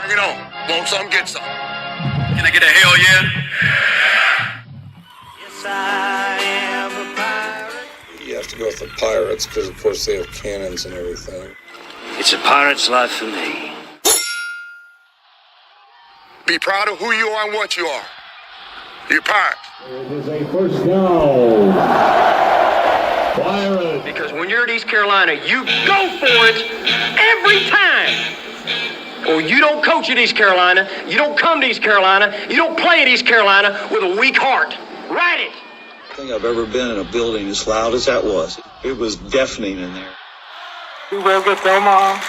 Bring it on. Want some, get some. Can I get a hell yeah? Yes, I am a pirate. You have to go with the pirates because, of course, they have cannons and everything. It's a pirate's life for me. Be proud of who you are and what you are. You're pirates. It is a first down. Pirates. Because when you're at East Carolina, you go for it every time. Or you don't coach at East Carolina, you don't come to East Carolina, you don't play at East Carolina with a weak heart. Write it. I think I've ever been in a building as loud as that was. It was deafening in there. We will get to Omaha.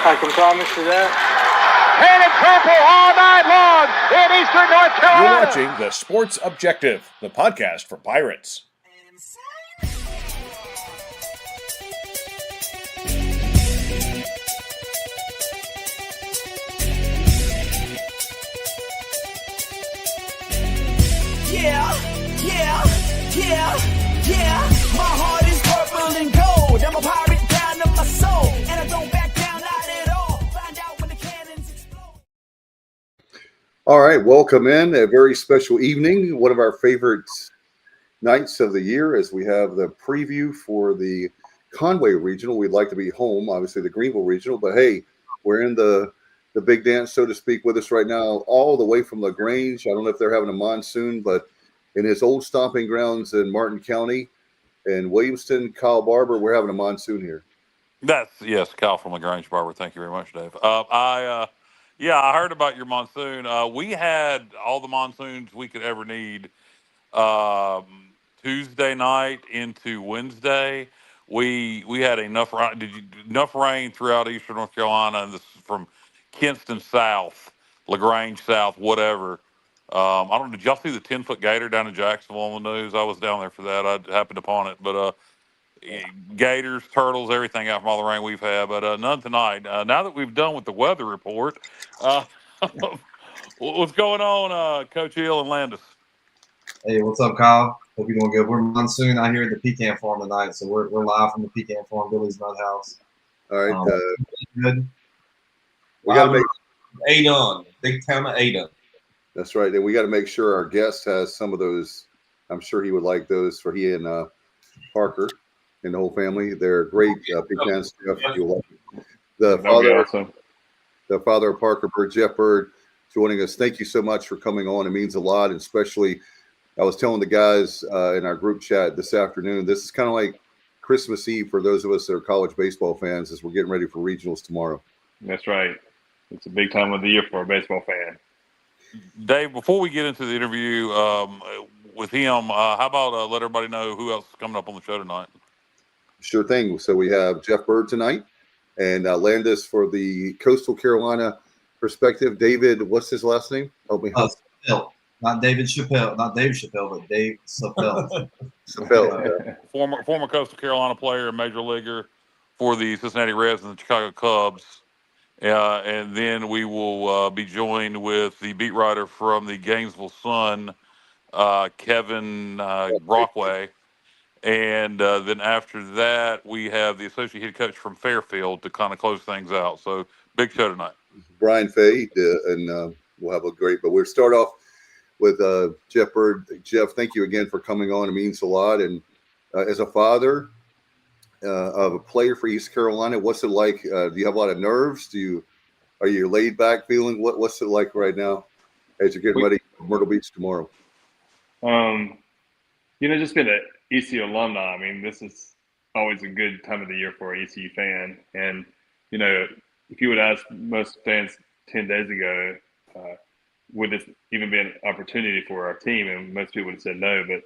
I can promise you that. Red and purple all night long in Eastern North Carolina. You're watching The Sports Objective, the podcast for Pirates. Yeah. My heart is purple and gold. I'm a pirate down to my soul. And I don't back down, not at all. Find out when the cannons explode. All right, welcome in. A very special evening. One of our favorite nights of the year as we have the preview for the Conway Regional. We'd like to be home, obviously the Greenville Regional, but hey, we're in the big dance, so to speak, with us right now, all the way from LaGrange. I don't know if they're having a monsoon, but in his old stomping grounds in Martin County and Williamston, Kyle Barber, we're having a monsoon here. Yes, Kyle from LaGrange, Barber. Thank you very much, Dave. I heard about your monsoon. We had all the monsoons we could ever need Tuesday night into Wednesday. We had enough rain throughout Eastern North Carolina, and this is from Kinston South, LaGrange South, whatever. I don't know. Did y'all see the 10-foot gator down in Jacksonville on the news? I was down there for that. I happened upon it. But gators, turtles, everything out from all the rain we've had. But none tonight. Now that we've done with the weather report, what's going on, Coach Hill and Landis? Hey, what's up, Kyle? Hope you're doing good. We're monsoon out here at the Pecan Farm tonight, so we're live from the Pecan Farm, Billy's Nut House. All right. Good. We got to make Adon, big town of Adon. That's right. And we got to make sure our guest has some of those. I'm sure he would like those for he and Parker and the whole family. They're great pecan stuff. You'll like it. The father of Parker Bird, Jeff Bird, joining us. Thank you so much for coming on. It means a lot, and especially I was telling the guys in our group chat this afternoon, this is kind of like Christmas Eve for those of us that are college baseball fans as we're getting ready for regionals tomorrow. That's right. It's a big time of the year for a baseball fan. Dave, before we get into the interview with him, how about let everybody know who else is coming up on the show tonight? Sure thing. So we have Jeff Bird tonight and Landis for the Coastal Carolina perspective. David, what's his last name? Help me. Chappelle. Not David Chappelle. Not Dave Chappelle, but Dave Chappelle. Chappelle. Former Coastal Carolina player and major leaguer for the Cincinnati Reds and the Chicago Cubs. And then we will be joined with the beat writer from the Gainesville Sun, Kevin Brockway. And then after that, we have the associate head coach from Fairfield to kind of close things out. So big show tonight. Brian Fay, and we'll have a great, but we'll start off with Jeff Bird. Jeff, thank you again for coming on. It means a lot. And as a father of a player for East Carolina, what's it like? Do you have a lot of nerves? Are you laid back feeling? What's it like right now as you're getting ready for Myrtle Beach tomorrow? Just being an ECU alumni, I mean, this is always a good time of the year for an ECU fan. And, if you would ask most fans 10 days ago, would this even be an opportunity for our team? And most people would have said no. But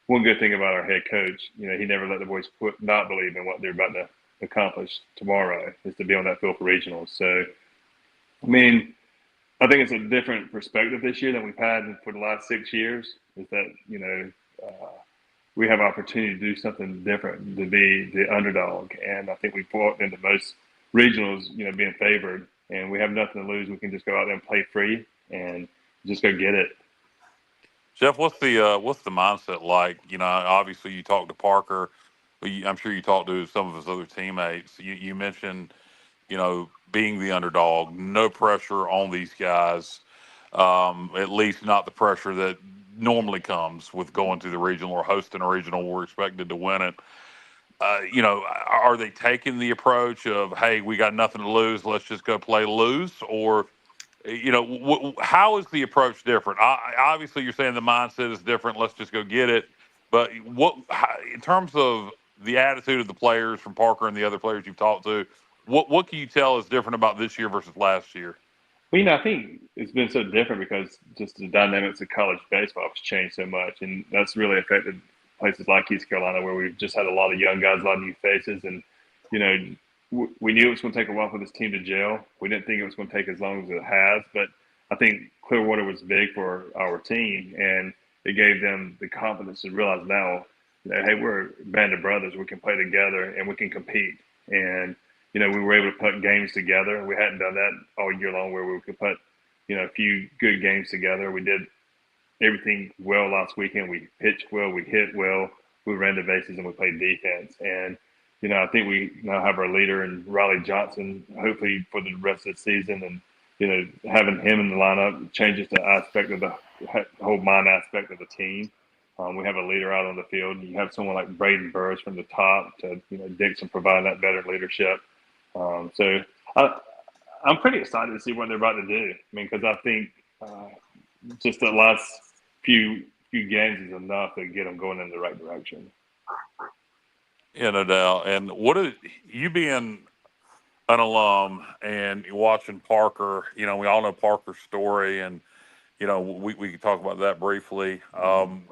one good thing about our head coach, he never let the boys not believe in what they're about to accomplish tomorrow, is to be on that field for regionals. So, I mean, I think it's a different perspective this year than we've had for the last 6 years, is that, we have opportunity to do something different, to be the underdog. And I think we've walked into most regionals, being favored, and we have nothing to lose. We can just go out there and play free and just go get it. Jeff, what's the mindset like? Obviously you talked to Parker, but I'm sure you talked to some of his other teammates. You mentioned, being the underdog. No pressure on these guys, at least not the pressure that normally comes with going to the regional or hosting a regional. We're expected to win it. Are they taking the approach of, hey, we got nothing to lose, let's just go play loose? Or, how is the approach different? Obviously, you're saying the mindset is different, let's just go get it. But in terms of the attitude of the players from Parker and the other players you've talked to, what can you tell is different about this year versus last year? Well, I think it's been so different because just the dynamics of college baseball has changed so much, and that's really affected places like East Carolina, where we've just had a lot of young guys, a lot of new faces, and we knew it was going to take a while for this team to gel. We didn't think it was going to take as long as it has, but I think Clearwater was big for our team, and it gave them the confidence to realize now that, hey, we're a band of brothers. We can play together and we can compete. And we were able to put games together. We hadn't done that all year long, where we could put a few good games together. We did everything well last weekend. We pitched well, we hit well, we ran the bases, and we played defense. And I think we now have our leader in Riley Johnson, hopefully for the rest of the season. And having him in the lineup changes the aspect of the whole mind aspect of the team. We have a leader out on the field. You have someone like Braden Burris from the top to Dixon providing that better leadership. So I'm pretty excited to see what they're about to do. I mean, because I think just the last few games is enough to get them going in the right direction. No doubt. And you being an alum and watching Parker, we all know Parker's story, and we can talk about that briefly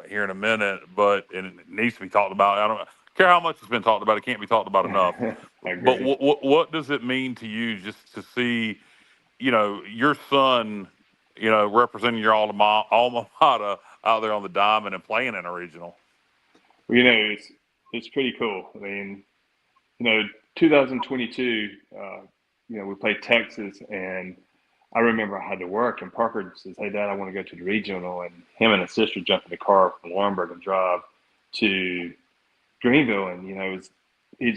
here in a minute, but it needs to be talked about. I don't care how much it's been talked about; it can't be talked about enough. But what does it mean to you just to see, your son, representing your alma mater out there on the diamond and playing in a regional? Well, it's pretty cool. I mean, 2022, we played Texas, and I remember I had to work, and Parker says, "Hey, Dad, I want to go to the regional." And him and his sister jumped in the car from Warrenburg and drive to Greenville. And he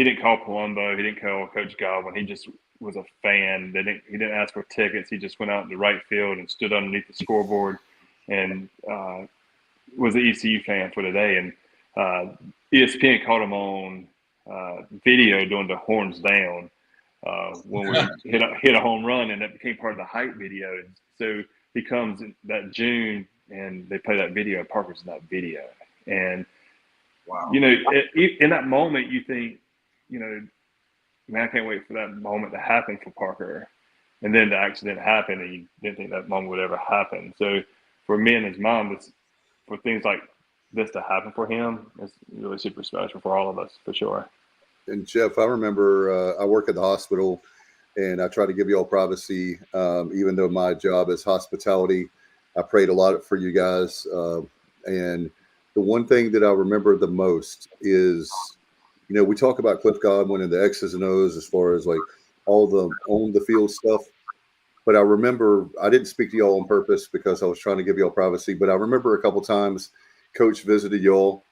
didn't call Palumbo, he didn't call Coach Godwin. He just was a fan. He didn't ask for tickets. He just went out in the right field and stood underneath the scoreboard, and was an ECU fan for the day. And ESPN caught him on video doing the horns down. When we hit a home run, and that became part of the hype video. And so he comes in that June, and they play that video, and Parker's in that video. And wow, in that moment, you think, man, I can't wait for that moment to happen for Parker. And then the accident happened, and you didn't think that moment would ever happen. So for me and his mom, for things like this to happen for him, it's really super special for all of us, for sure. And Jeff, I remember I work at the hospital, and I try to give you all privacy. Even though my job is hospitality, I prayed a lot for you guys. And the one thing that I remember the most is, we talk about Cliff Godwin and the X's and O's as far as like all the on the field stuff. But I remember, I didn't speak to y'all on purpose because I was trying to give y'all privacy. But I remember a couple times Coach visited y'all.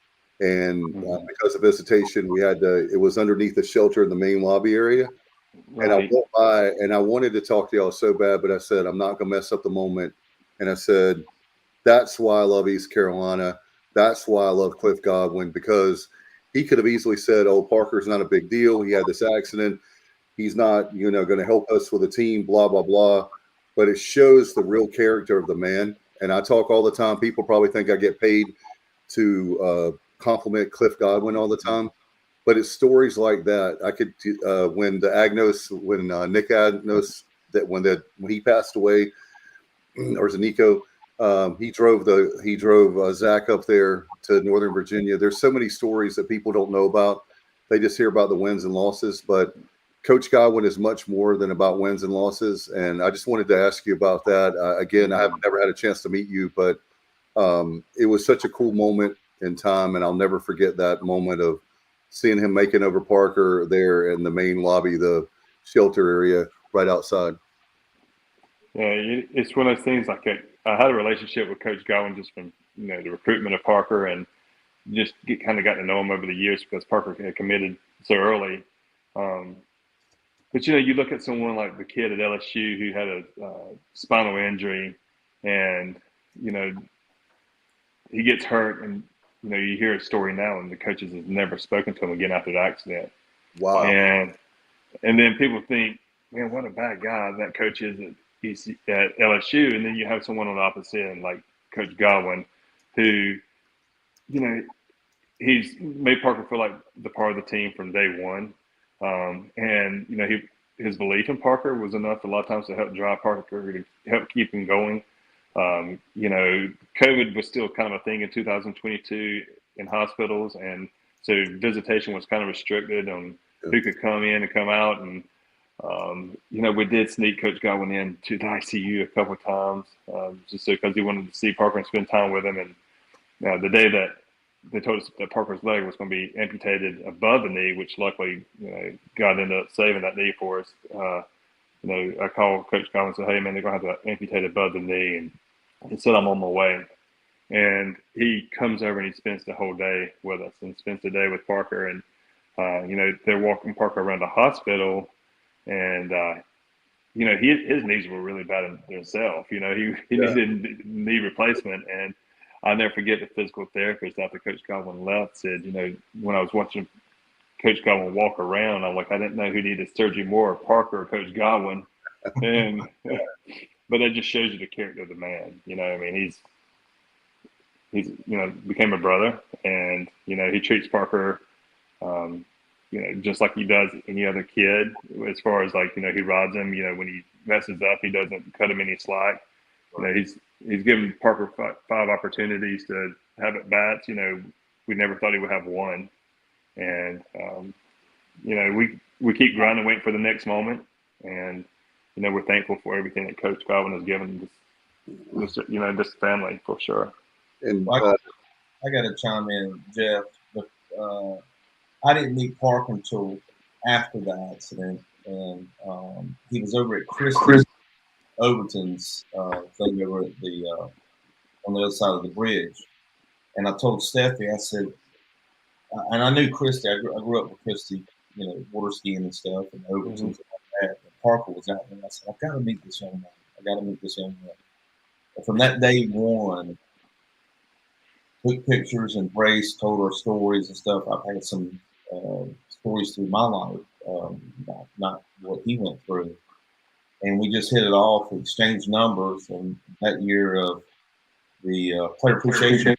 And because of visitation, it was underneath the shelter in the main lobby area. Right. And I walked by, and I wanted to talk to y'all so bad, but I said, I'm not going to mess up the moment. And I said, that's why I love East Carolina. That's why I love Cliff Godwin, because he could have easily said, oh, Parker's not a big deal. He had this accident. He's not, going to help us with the team, blah, blah, blah. But it shows the real character of the man. And I talk all the time. People probably think I get paid to compliment Cliff Godwin all the time, but it's stories like that. I could when Nick Agnos, that when he passed away, or was it Nico? He drove Zach up there to Northern Virginia. There's so many stories that people don't know about. They just hear about the wins and losses, but Coach Godwin is much more than about wins and losses. And I just wanted to ask you about that. Again, I have never had a chance to meet you, but it was such a cool moment in time, and I'll never forget that moment of seeing him making over Parker there in the main lobby, the shelter area right outside. Yeah, it's one of those things. Like I had a relationship with Coach Godwin just from the recruitment of Parker, and just kind of got to know him over the years because Parker had committed so early. But you look at someone like the kid at LSU who had a spinal injury, and he gets hurt, and you hear a story now, and the coaches have never spoken to him again after the accident. Wow. And then people think, man, what a bad guy that coach is at LSU. And then you have someone on the opposite end, like Coach Godwin, who, he's made Parker feel like the part of the team from day one. And his belief in Parker was enough a lot of times to help drive Parker, to help keep him going. COVID was still kind of a thing in 2022 in hospitals, and so visitation was kind of restricted on who could come in and come out. And we did sneak Coach Godwin in to the ICU a couple of times, just because he wanted to see Parker and spend time with him. And the day that they told us that Parker's leg was going to be amputated above the knee, which luckily, God ended up saving that knee for us. I called Coach Godwin and said, "Hey, man, they're going to have to amputate above the knee." And he said, "I'm on my way." And he comes over and he spends the whole day with us and spends the day with Parker. And, they're walking Parker around the hospital. And, his knees were really bad in himself. He needed knee replacement. And I'll never forget the physical therapist after Coach Godwin left said, when I was watching Coach Godwin walk around, I'm like, I didn't know who needed surgery more, Parker or Coach Godwin. And but that just shows you the character of the man. He's became a brother, and he treats Parker just like he does any other kid, as far as he rods him. When he messes up, he doesn't cut him any slack. He's given Parker five opportunities to have at bats. We never thought he would have one. And we keep grinding, waiting for the next moment. And we're thankful for everything that Coach Godwin has given this family, for sure. And I got to chime in, Jeff. But, I didn't meet Parker until after the accident, and he was over at Chris Overton's thing over at the on the other side of the bridge. And I told Steffi, I said, and I knew Christy. I grew up with Christy, water skiing and stuff, and Overton's and all that. And Parker was out there, and I said, I've got to meet this young man. And from that day one, took pictures, embraced, told our stories and stuff. I've had some stories through my life, not what he went through. And we just hit it off, we exchanged numbers. And that year of the player appreciation,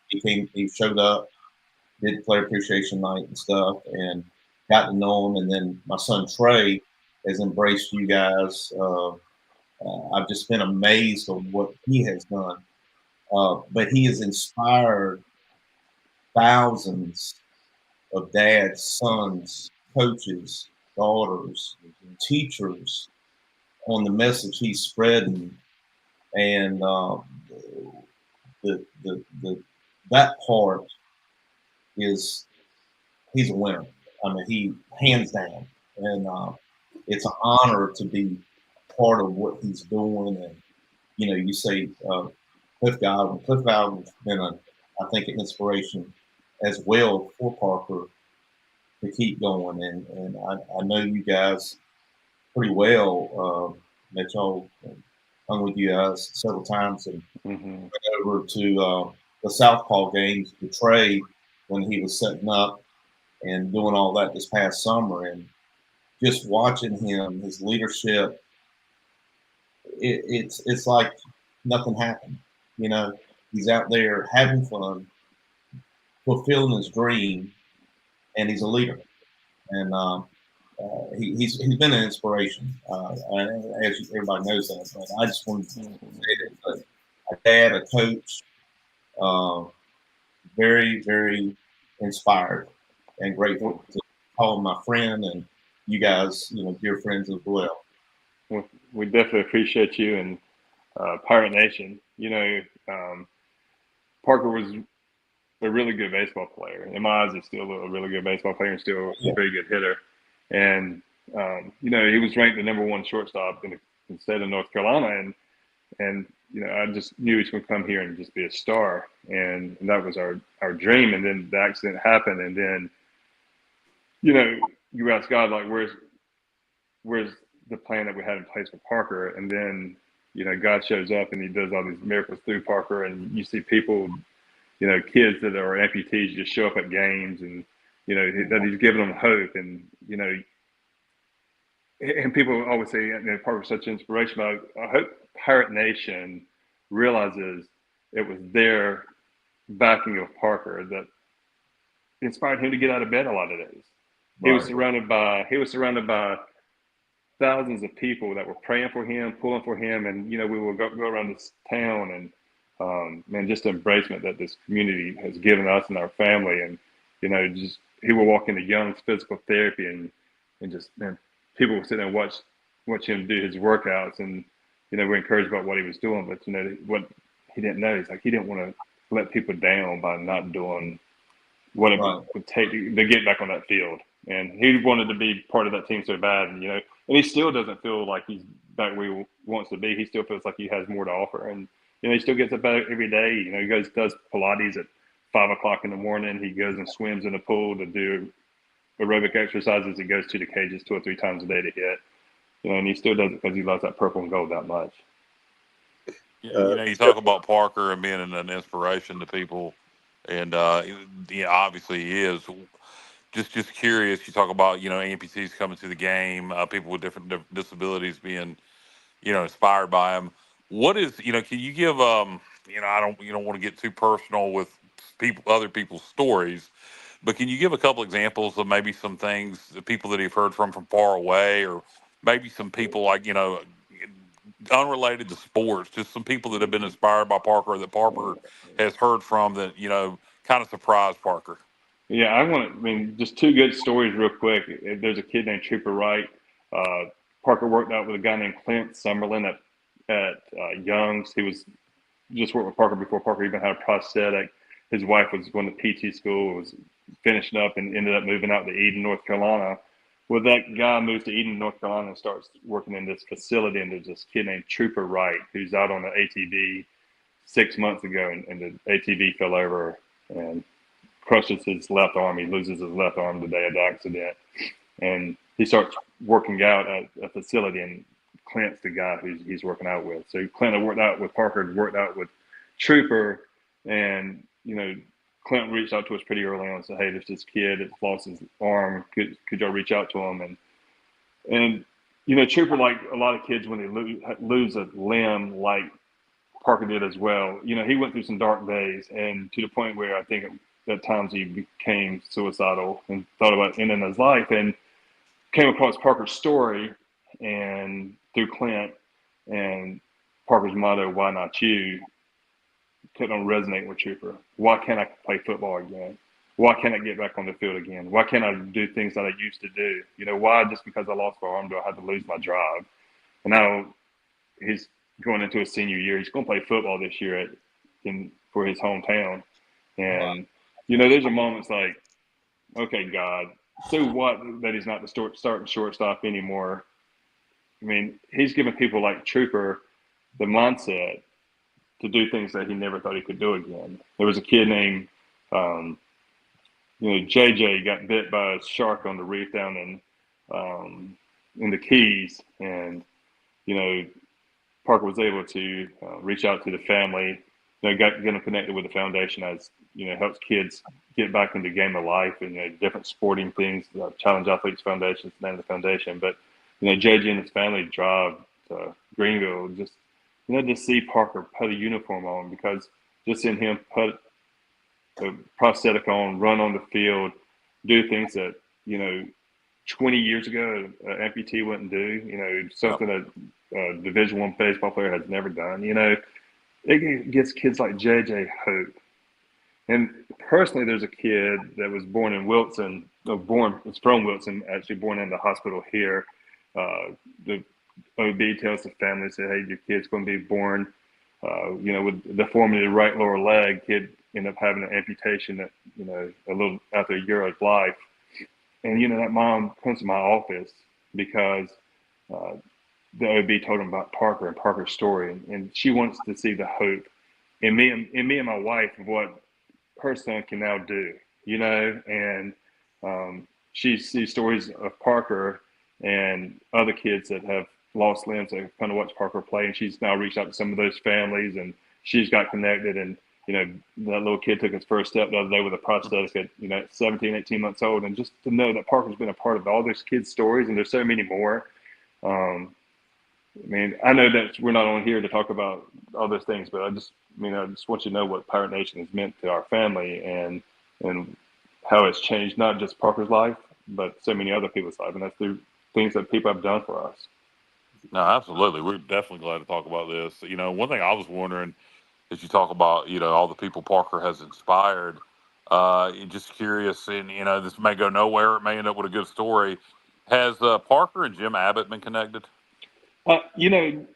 he showed up, did player appreciation night and stuff, and got to know him. And then my son Trey has embraced you guys. I've just been amazed at what he has done. But he has inspired thousands of dads, sons, coaches, daughters, teachers on the message he's spreading. And that part is, he's a winner. I mean, he hands down. And it's an honor to be part of what he's doing. And, you say Cliff Godwin. Cliff Godwin's been, I think, an inspiration as well for Parker to keep going. And I know you guys pretty well. Met y'all, hung with you guys several times, and went over to the Southpaw games with Trey when he was setting up and doing all that this past summer. And just watching him, his leadership, it's like nothing happened. He's out there having fun, fulfilling his dream, and he's a leader. And he's been an inspiration. As everybody knows that, but I just wanted to say that a dad, a coach, very, very inspired and grateful to call him my friend, and you guys, dear friends as well. We definitely appreciate you, and Pirate Nation. Parker was a really good baseball player. In my eyes, he's still a really good baseball player and still a very good hitter. And he was ranked the #1 shortstop in the state of North Carolina, and I just knew he was going to come here and just be a star, and that was our dream. And then the accident happened, and then you ask God, like, where's the plan that we had in place for Parker? And then, you know, God shows up and he does all these miracles through Parker. And you see people, you know, kids that are amputees just show up at games, and, you know, that he's giving them hope. And, you know, and people always say, you know, Parker's such an inspiration, but I hope Pirate Nation realizes it was their backing of Parker that inspired him to get out of bed a lot of days. Right. He was surrounded by thousands of people that were praying for him, pulling for him, and, you know, we will go around this town, and man, just the embracement that this community has given us and our family. And, you know, just he will walk into Young's physical therapy, and just, man, people would sit there and watch him do his workouts, and, you know, we're encouraged about what he was doing. But, you know, what he didn't know is, like, he didn't want to let people down by not doing what it would take to get back on that field. And he wanted to be part of that team so bad, and, you know, and he still doesn't feel like he's back where he wants to be. He still feels like he has more to offer, and, you know, he still gets up every day. You know, he does Pilates at 5 o'clock in the morning. He goes and swims in the pool to do aerobic exercises. He goes to the cages 2 or 3 times a day to hit. You know, and he still does it because he loves that purple and gold that much. You know, you talk about Parker and being an inspiration to people, and yeah, obviously he is. Just curious. You talk about, you know, amputees coming to the game, people with different disabilities being, you know, inspired by him. What is, you know, can you give, you know, you don't want to get too personal with other people's stories, but can you give a couple examples of maybe some things, the people that you've heard from far away, or maybe some people, like, you know, unrelated to sports, just some people that have been inspired by Parker, that Parker has heard from, that, you know, kind of surprised Parker? Yeah, I mean, just 2 good stories real quick. There's a kid named Trooper Wright. Parker worked out with a guy named Clint Summerlin at Young's. He was just worked with Parker before Parker even had a prosthetic. His wife was going to PT school, was finishing up, and ended up moving out to Eden, North Carolina. Well, that guy moves to Eden, North Carolina, and starts working in this facility. And there's this kid named Trooper Wright who's out on the ATV 6 months ago, and the ATV fell over and crushes his left arm. He loses his left arm the day of the accident, and he starts working out at a facility, and Clint's the guy he's working out with. So Clint had worked out with Parker, had worked out with Trooper, and, you know, Clint reached out to us pretty early on and said, "Hey, there's this kid that's lost his arm. Could y'all reach out to him?" And you know, Trooper, like a lot of kids, when they lose a limb, like Parker did as well, you know, he went through some dark days, and to the point where I think at times he became suicidal and thought about ending his life, and came across Parker's story, and through Clint and Parker's motto, "Why not you?" kept on resonating with Trooper. Why can't I play football again? Why can't I get back on the field again? Why can't I do things that I used to do? You know, why just because I lost my arm do I have to lose my drive? And now he's going into his senior year. He's going to play football this year for his hometown. And, you know, there's a moments like, okay, God, so what that he's not the starting shortstop anymore? I mean, he's giving people like Trooper the mindset to do things that he never thought he could do again. There was a kid named, JJ got bit by a shark on the reef down in the Keys, and, you know, Parker was able to reach out to the family, you know, get them connected with the foundation, as, you know, helps kids get back into the game of life, and, you know, different sporting things. Challenge Athletes Foundation is the name of the foundation. But, you know, JJ and his family drive to Greenville just, you know, to see Parker put a uniform on, because just seeing him put a prosthetic on, run on the field, do things that, you know, 20 years ago an amputee wouldn't do, you know, something that a Division I baseball player has never done. You know, it gives kids like JJ hope. And personally, there's a kid that was born in Wilson, it's from Wilson, actually born in the hospital here. The OB tells the family, say, "Hey, your kid's going to be born, you know, with deformity of the right lower leg." Kid ended up having an amputation that, you know, a little after a year of life. And, you know, that mom comes to my office because the OB told him about Parker and Parker's story, and she wants to see the hope in me and my wife of what her son can now do, you know. And she sees stories of Parker and other kids that have lost limbs that have come to watch Parker play. And she's now reached out to some of those families, and she's got connected. And, that little kid took his first step the other day with a prosthetic at, 17, 18 months old. And just to know that Parker's been a part of all those kids' stories, and there's so many more. I know that we're not on here to talk about all those things, but I just want you to know what Pirate Nation has meant to our family and how it's changed not just Parker's life, but so many other people's life, and that's through things that people have done for us. No, absolutely. We're definitely glad to talk about this. One thing I was wondering is you talk about, all the people Parker has inspired. Just curious, and, this may go nowhere. It may end up with a good story. Has Parker and Jim Abbott been connected? The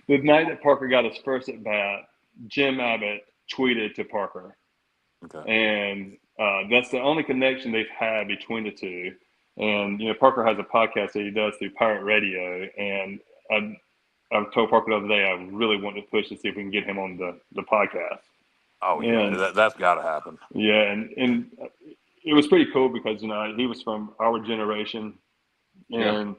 night that Parker got his first at bat, Jim Abbott tweeted to Parker. Okay. And that's the only connection they've had between the two. And, Parker has a podcast that he does through Pirate Radio. And I told Parker the other day I really want to push to see if we can get him on the podcast. Oh, yeah, and, that's got to happen. Yeah, and it was pretty cool because, he was from our generation. And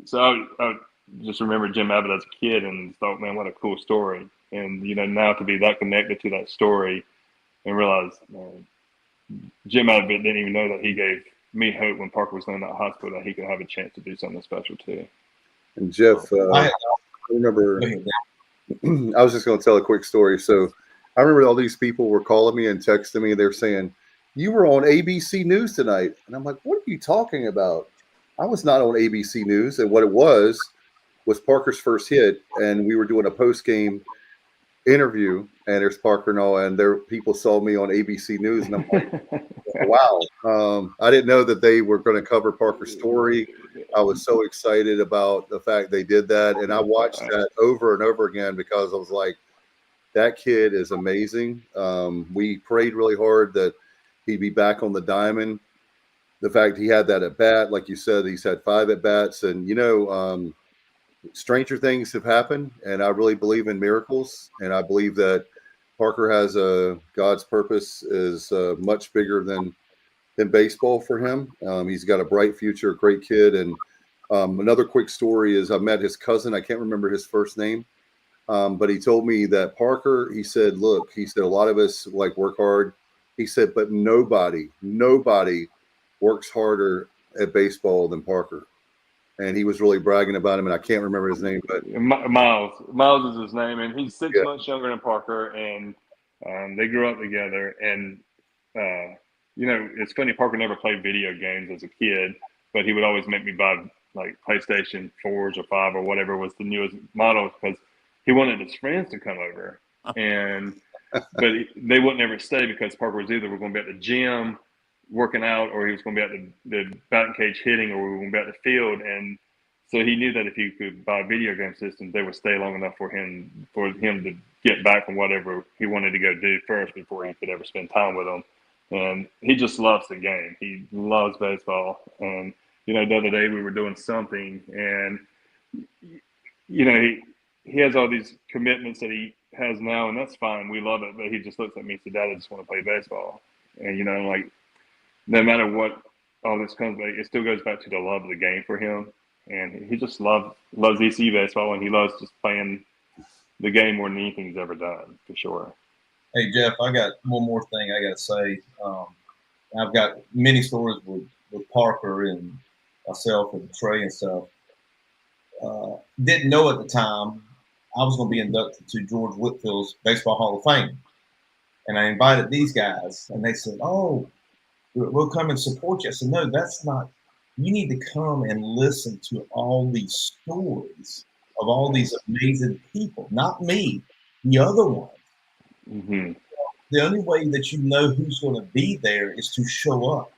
so I just remember Jim Abbott as a kid and thought, man, what a cool story. And, now to be that connected to that story and realize Jim Abbott didn't even know that he gave me hope when Parker was in that hospital that he could have a chance to do something special too. And Jeff, I remember, I was just going to tell a quick story. So I remember all these people were calling me and texting me. They're saying, you were on ABC News tonight. And I'm like, what are you talking about? I was not on ABC News. And what it was Parker's first hit. And we were doing a post-game interview. And there's Parker and all. And people saw me on ABC News. And I'm like, wow. I didn't know that they were going to cover Parker's story. I was so excited about the fact they did that. And I watched that over and over again because I was like, that kid is amazing. We prayed really hard that he'd be back on the diamond. The fact he had that at bat, like you said, he's had 5 at bats, and stranger things have happened. And I really believe in miracles, and I believe that Parker has God's purpose is much bigger than baseball for him. He's got a bright future, a great kid. And another quick story is I met his cousin. I can't remember his first name, but he told me that Parker. He said, a lot of us work hard. He said, but nobody works harder at baseball than Parker. And he was really bragging about him, and I can't remember his name, but Miles is his name, and he's 6 months younger than Parker, and they grew up together. And it's funny, Parker never played video games as a kid, but he would always make me buy PlayStation 4s or 5 or whatever was the newest model because he wanted his friends to come over, but they wouldn't ever stay because Parker was either we're going to be at the gym working out, or he was going to be at the batting cage hitting, or we were going to be at the field. And so he knew that if he could buy video game systems, they would stay long enough for him to get back from whatever he wanted to go do first before he could ever spend time with them. And he just loves the game. He loves baseball. And, the other day we were doing something, and, he has all these commitments that he has now, and that's fine. We love it. But he just looks at me and said, Dad, I just want to play baseball. And, no matter what all this comes back, it still goes back to the love of the game for him. And he just loves ECU baseball, and he loves just playing the game more than anything he's ever done, for sure. Hey, Jeff, I got one more thing I got to say. I've got many stories with Parker and myself and Trey and stuff. Didn't know at the time I was going to be inducted to George Whitfield's Baseball Hall of Fame. And I invited these guys, and they said, oh, we'll come and support you. I said, no, that's not. You need to come and listen to all these stories of all these amazing people, not me, the other ones. Mm-hmm. The only way that you know who's going to be there is to show up,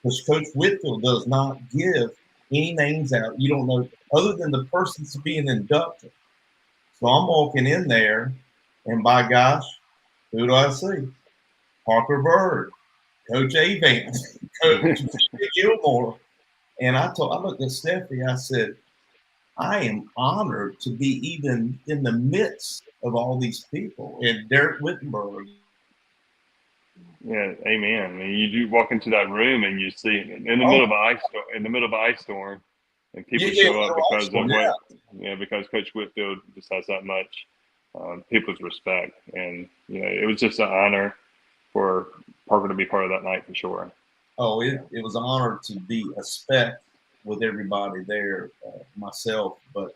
because Coach Whitfield does not give any names out. You don't know other than the person's being inducted. So I'm walking in there, and by gosh, who do I see? Parker Bird, Coach Avance, Coach Gilmore. And I looked at Steffi, I said, I am honored to be even in the midst of all these people. And Derek Wittenberg, Yeah, amen. I mean, you walk into that room and you see in the middle of an ice storm, and people show up because of because Coach Whitfield just has that much people's respect, and it was just an honor for Parker to be part of that night for sure. Oh, it was an honor to be a spec with everybody there, myself. But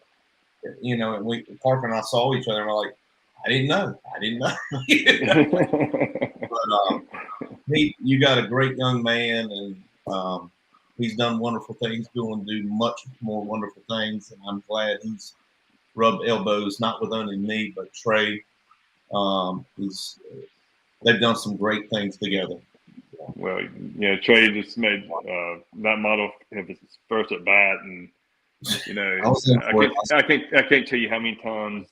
Parker and I saw each other, and we're like, I didn't know. But you got a great young man, and he's done wonderful things. Going to do much more wonderful things, and I'm glad he's rubbed elbows, not with only me but Trey. They've done some great things together. Well, Trey just made that model of his first at bat, and I can't tell you how many times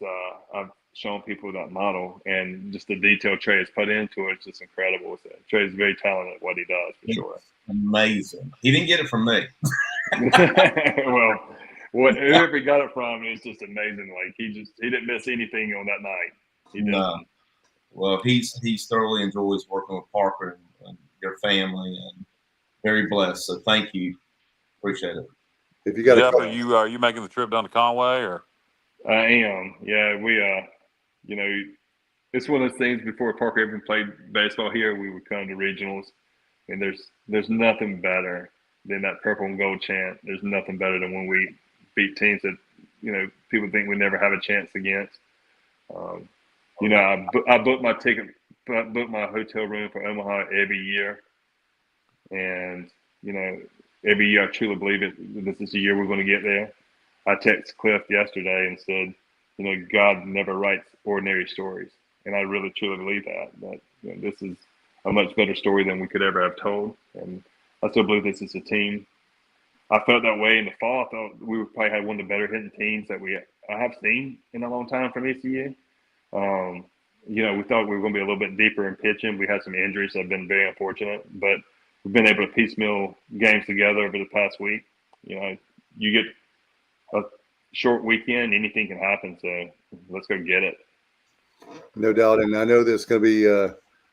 I've shown people that model, and just the detail Trey has put into it is just incredible. So Trey is very talented at what he does for sure. Amazing. He didn't get it from me. Well, whoever he got it from is just amazing. Like he didn't miss anything on that night. He didn't. No. Well, he's thoroughly enjoys working with Parker and your family, and very blessed. So thank you, appreciate it. If you got Jeff, are you making the trip down to Conway or? I am. Yeah, we it's one of those things. Before Parker even played baseball here, we would come to regionals, and there's nothing better than that purple and gold chant. There's nothing better than when we beat teams that people think we never have a chance against. I booked my ticket, booked my hotel room for Omaha every year, and every year I truly believe this is the year we're going to get there. I texted Cliff yesterday and said, God never writes ordinary stories, and I really truly believe that this is a much better story than we could ever have told, and I still believe this is a team. I felt that way in the fall. I thought we would probably have one of the better hitting teams that I have seen in a long time from ECU. We thought we were going to be a little bit deeper in pitching. We had some injuries that have been very unfortunate, but we've been able to piecemeal games together over the past week. You get a short weekend, anything can happen. So let's go get it. No doubt. And I know there's going to be,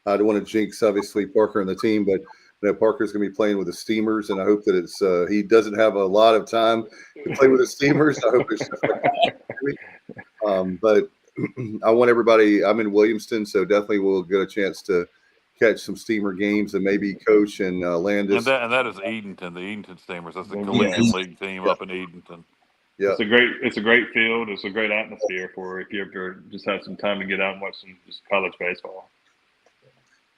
I don't want to jinx, obviously, Parker and the team, but Parker's going to be playing with the Steamers, and I hope that he doesn't have a lot of time to play with the Steamers. I hope it's just but I want everybody. I'm in Williamston, so definitely we'll get a chance to catch some Steamer games and maybe coach and Landis. And that is Edenton, the Edenton Steamers. That's the Collegiate League team up in Edenton. Yeah, it's a great field. It's a great atmosphere for if you ever just have some time to get out and watch some just college baseball.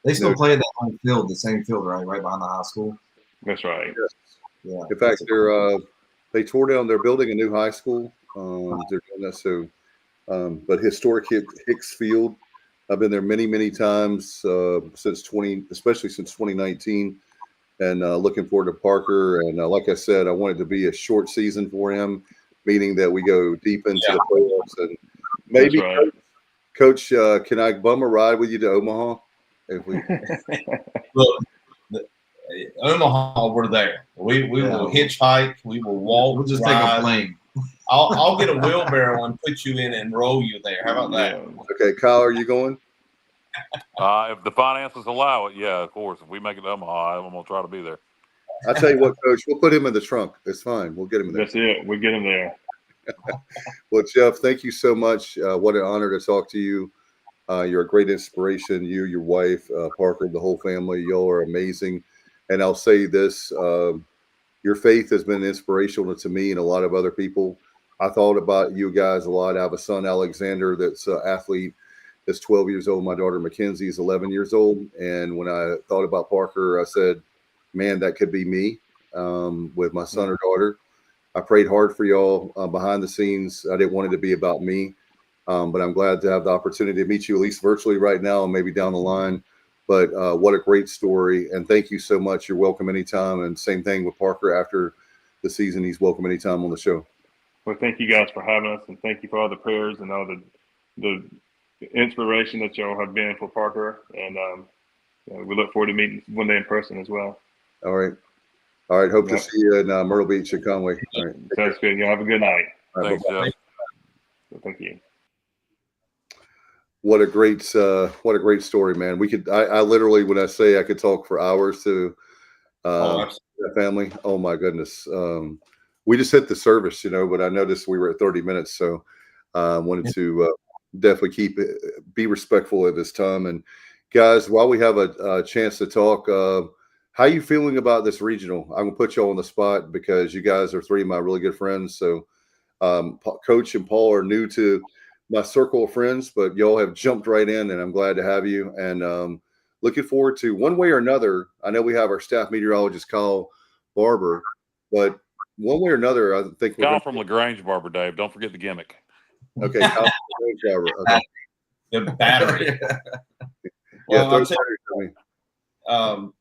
They still play that home field, the same field, right behind the high school. That's right. Yeah. In fact, they tore down. They're building a new high school. They're doing that so. But historic Hicks Field, I've been there many, many times especially since 2019, and looking forward to Parker. And like I said, I want it to be a short season for him, meaning that we go deep into the playoffs. And maybe, right. Coach, can I bum a ride with you to Omaha? If we look, Omaha, we're there. We will hitchhike. We will walk. We'll just take a plane. I'll get a wheelbarrow and put you in and roll you there. How about that? Okay, Kyle, are you going? If the finances allow it, yeah, of course. If we make it to Omaha, I'm going to try to be there. I'll tell you what, Coach, we'll put him in the trunk. It's fine. We'll get him in there. That's it. We'll get him there. Well, Jeff, thank you so much. What an honor to talk to you. You're a great inspiration. You, your wife, Parker, the whole family, y'all are amazing. And I'll say this, your faith has been inspirational to me and a lot of other people. I thought about you guys a lot. I have a son, Alexander, that's an athlete that's 12 years old. My daughter, Mackenzie, is 11 years old. And when I thought about Parker, I said, man, that could be me with my son or daughter. I prayed hard for y'all behind the scenes. I didn't want it to be about me. But I'm glad to have the opportunity to meet you, at least virtually right now and maybe down the line. But what a great story. And thank you so much. You're welcome anytime. And same thing with Parker after the season. He's welcome anytime on the show. Well, thank you guys for having us. And thank you for all the prayers and all the inspiration that y'all have been for Parker. And we look forward to meeting one day in person as well. All right. Hope to see you in Myrtle Beach and Conway. All right. Sounds good. Y'all have a good night. Thanks, Jeff. Thank you. what a great story, man. I literally, when I say I could talk for hours to that family. Oh my goodness. We just hit the service, but I noticed we were at 30 minutes. So wanted to definitely be respectful of his time. And guys, while we have a chance to talk, how you feeling about this regional? I'm gonna put you all on the spot because you guys are three of my really good friends. So Coach and Paul are new to my circle of friends, but y'all have jumped right in, and I'm glad to have you. And looking forward to one way or another. I know we have our staff meteorologist Kyle Barber, but one way or another, I think Kyle from LaGrange Barber, Dave. Don't forget the gimmick. Okay, Kyle from LaGrange Barber. Okay. The battery. Yeah, Well,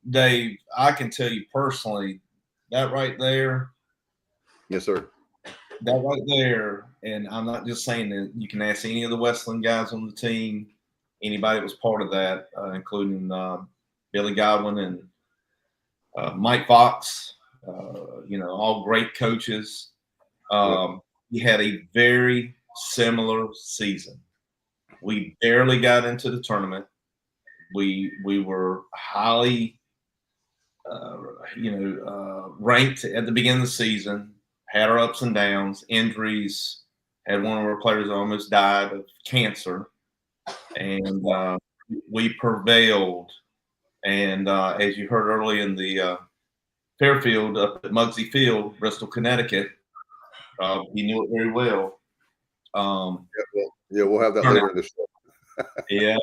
Dave, I can tell you personally, that right there. Yes, sir. That right there, and I'm not just saying that. You can ask any of the Westland guys on the team, anybody that was part of that, including Billy Godwin and Mike Fox, all great coaches. We had a very similar season. We barely got into the tournament. We were highly, ranked at the beginning of the season. Had our ups and downs, injuries. Had one of our players almost died of cancer, and we prevailed. And as you heard early in the Fairfield up at Muggsy Field, Bristol, Connecticut, he knew it very well. We'll have that later in the show. Yeah.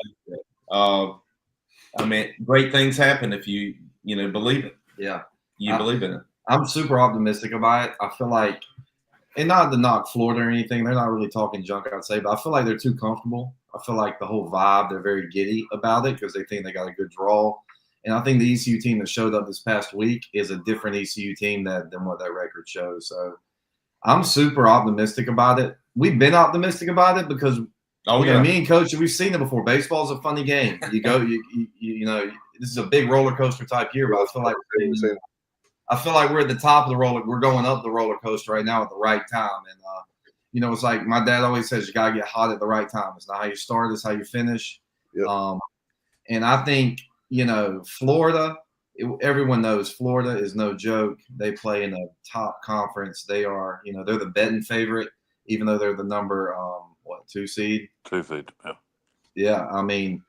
I mean, great things happen if you believe it. Yeah. You believe in it. I'm super optimistic about it. I feel like, and not to knock Florida or anything, they're not really talking junk, I'd say, but I feel like they're too comfortable. I feel like the whole vibe, they're very giddy about it because they think they got a good draw. And I think the ECU team that showed up this past week is a different ECU team than what that record shows. So I'm super optimistic about it. We've been optimistic about it because me and Coach, we've seen it before. Baseball's a funny game. You go, this is a big roller coaster type year, but I feel like we're at the top of the roller. We're going up the roller coaster right now at the right time. And, it's like my dad always says, you got to get hot at the right time. It's not how you start, it's how you finish. Yep. And I think, Florida, everyone knows Florida is no joke. They play in a top conference. They are, they're the betting favorite, even though they're the number, 2 seed? 2 seed, yeah. Yeah, I mean,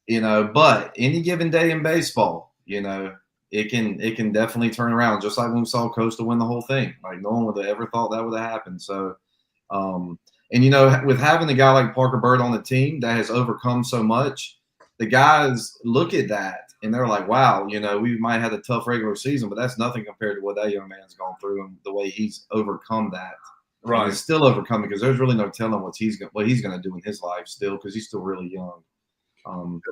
but any given day in baseball, it can definitely turn around, just like when we saw Coastal win the whole thing. Like no one would have ever thought that would have happened. So, with having a guy like Parker Bird on the team that has overcome so much, the guys look at that and they're like, wow, we might have a tough regular season, but that's nothing compared to what that young man's gone through and the way he's overcome that. Right. And he's still overcoming because there's really no telling what he's going to do in his life still because he's still really young.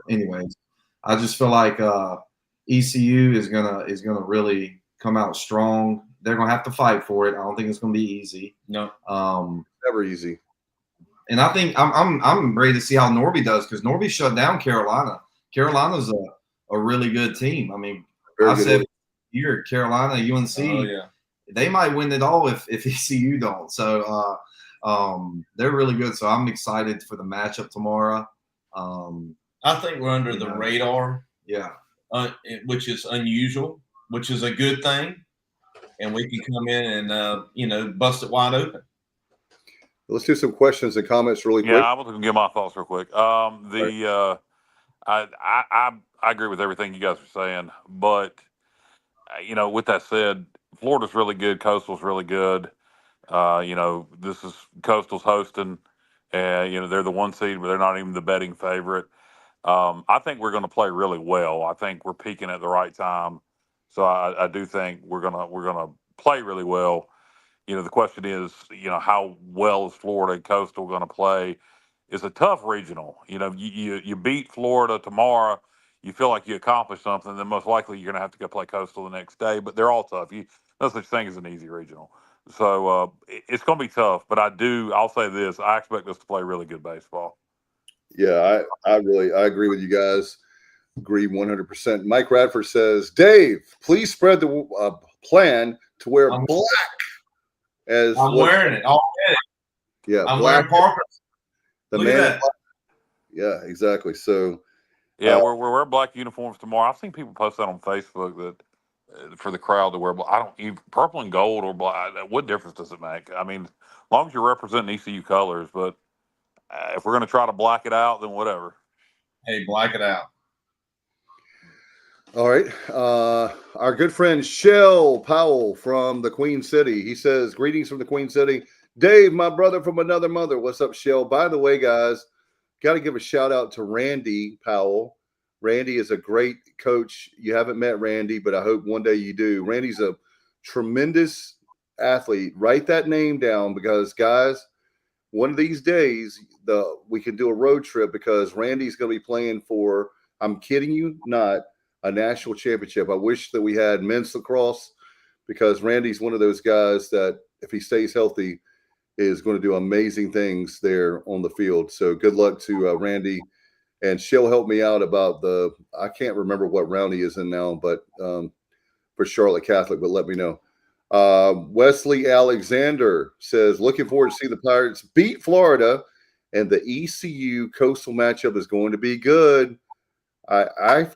Anyways, I just feel like ECU is gonna really come out strong. They're gonna have to fight for it. I don't think it's gonna be easy. No, never easy. And I think I'm ready to see how Norby does because Norby shut down Carolina. Carolina's a really good team. I mean, I said here Carolina, UNC. Oh, yeah. They might win it all if ECU don't. So they're really good. So I'm excited for the matchup tomorrow. I think we're under the radar. Yeah. Which is unusual, which is a good thing. And we can come in and, bust it wide open. Let's do some questions and comments really quick. Yeah, I was going to give my thoughts real quick. I agree with everything you guys are saying. But, with that said, Florida's really good. Coastal's really good. This is Coastal's hosting. They're the 1 seed, but they're not even the betting favorite. I think we're going to play really well. I think we're peaking at the right time. So I do think we're gonna play really well. The question is, how well is Florida and Coastal going to play? It's a tough regional. You beat Florida tomorrow, you feel like you accomplished something, then most likely you're going to have to go play Coastal the next day. But they're all tough. No such thing as an easy regional. So it's going to be tough. But I'll say this: I expect us to play really good baseball. Yeah, I agree with you guys. Agree 100%. Mike Radford says, Dave, please spread the plan to wear black. I'm wearing it already. Yeah, I'm wearing Parker. The Look man. at that. Yeah, exactly. So yeah, we're wearing black uniforms tomorrow. I've seen people post that on Facebook that for the crowd to wear. I don't even purple and gold or black. What difference does it make? I mean, as long as you're representing ECU colors. But if we're going to try to black it out, then whatever. Hey, black it out. all right. Our good friend Shell Powell from the Queen City. He says, greetings from the Queen City. Dave, my brother from another mother. What's up, Shell? By the way, guys, got to give a shout out to Randy Powell. Randy is a great coach. You haven't met Randy, but I hope one day you do. Randy's a tremendous athlete. Write that name down because, guys, one of these days we can do a road trip because Randy's going to be playing for, I'm kidding you not, a national championship. I wish that we had men's lacrosse because Randy's one of those guys that if he stays healthy is going to do amazing things there on the field. So good luck to Randy, and she'll help me out about I can't remember what round he is in now, but for Charlotte Catholic, but let me know. Wesley Alexander says, looking forward to see the Pirates beat Florida, and the ECU Coastal matchup is going to be good. I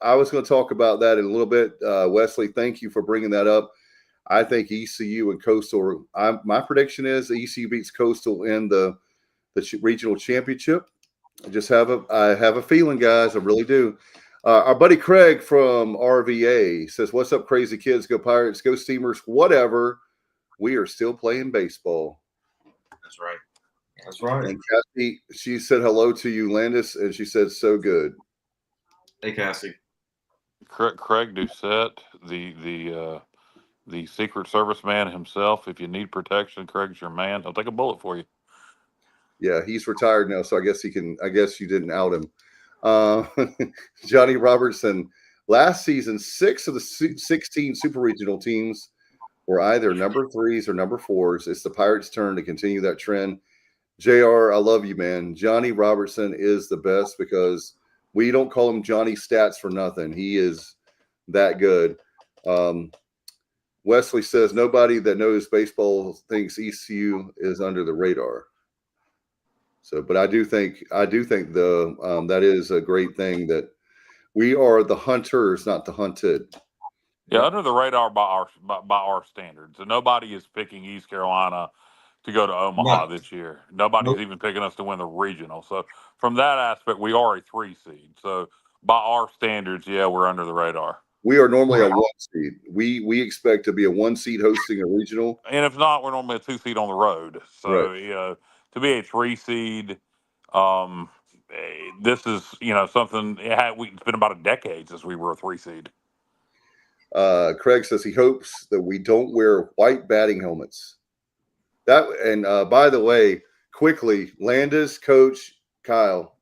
was going to talk about that in a little bit. Wesley, thank you for bringing that up. I think ECU and Coastal. My prediction is ECU beats Coastal in the regional championship. I have a feeling, guys. I really do. Our buddy Craig from RVA says, "What's up, crazy kids? Go Pirates, go Steamers, whatever. We are still playing baseball." That's right. That's right. And Cassie, she said hello to you, Landis, and she said, "So good." Hey, Cassie. Craig Doucette, the Secret Service man himself. If you need protection, Craig's your man. I'll take a bullet for you. Yeah, he's retired now, so I guess he can. I guess you didn't out him. Johnny Robertson. Last season, 6 of the 16 Super Regional teams were either number 3s or number 4s. It's the Pirates' turn to continue that trend. JR, I love you, man. Johnny Robertson is the best because we don't call him Johnny Stats for nothing. He is that good. Wesley says nobody that knows baseball thinks ECU is under the radar. So, but I do think that is a great thing that we are the hunters, not the hunted. Yeah, under the radar by our standards. And nobody is picking East Carolina to go to Omaha this year. Nobody's even picking us to win the regional. So from that aspect, we are a 3 seed. So by our standards, yeah, we're under the radar. We are normally a 1 seed. We expect to be a 1 seed hosting a regional. And if not, we're normally a 2 seed on the road. So right. To be a 3 seed, this is something. It's been about a decade since we were a 3 seed. Craig says he hopes that we don't wear white batting helmets. By the way, quickly, Landis, Coach Kyle,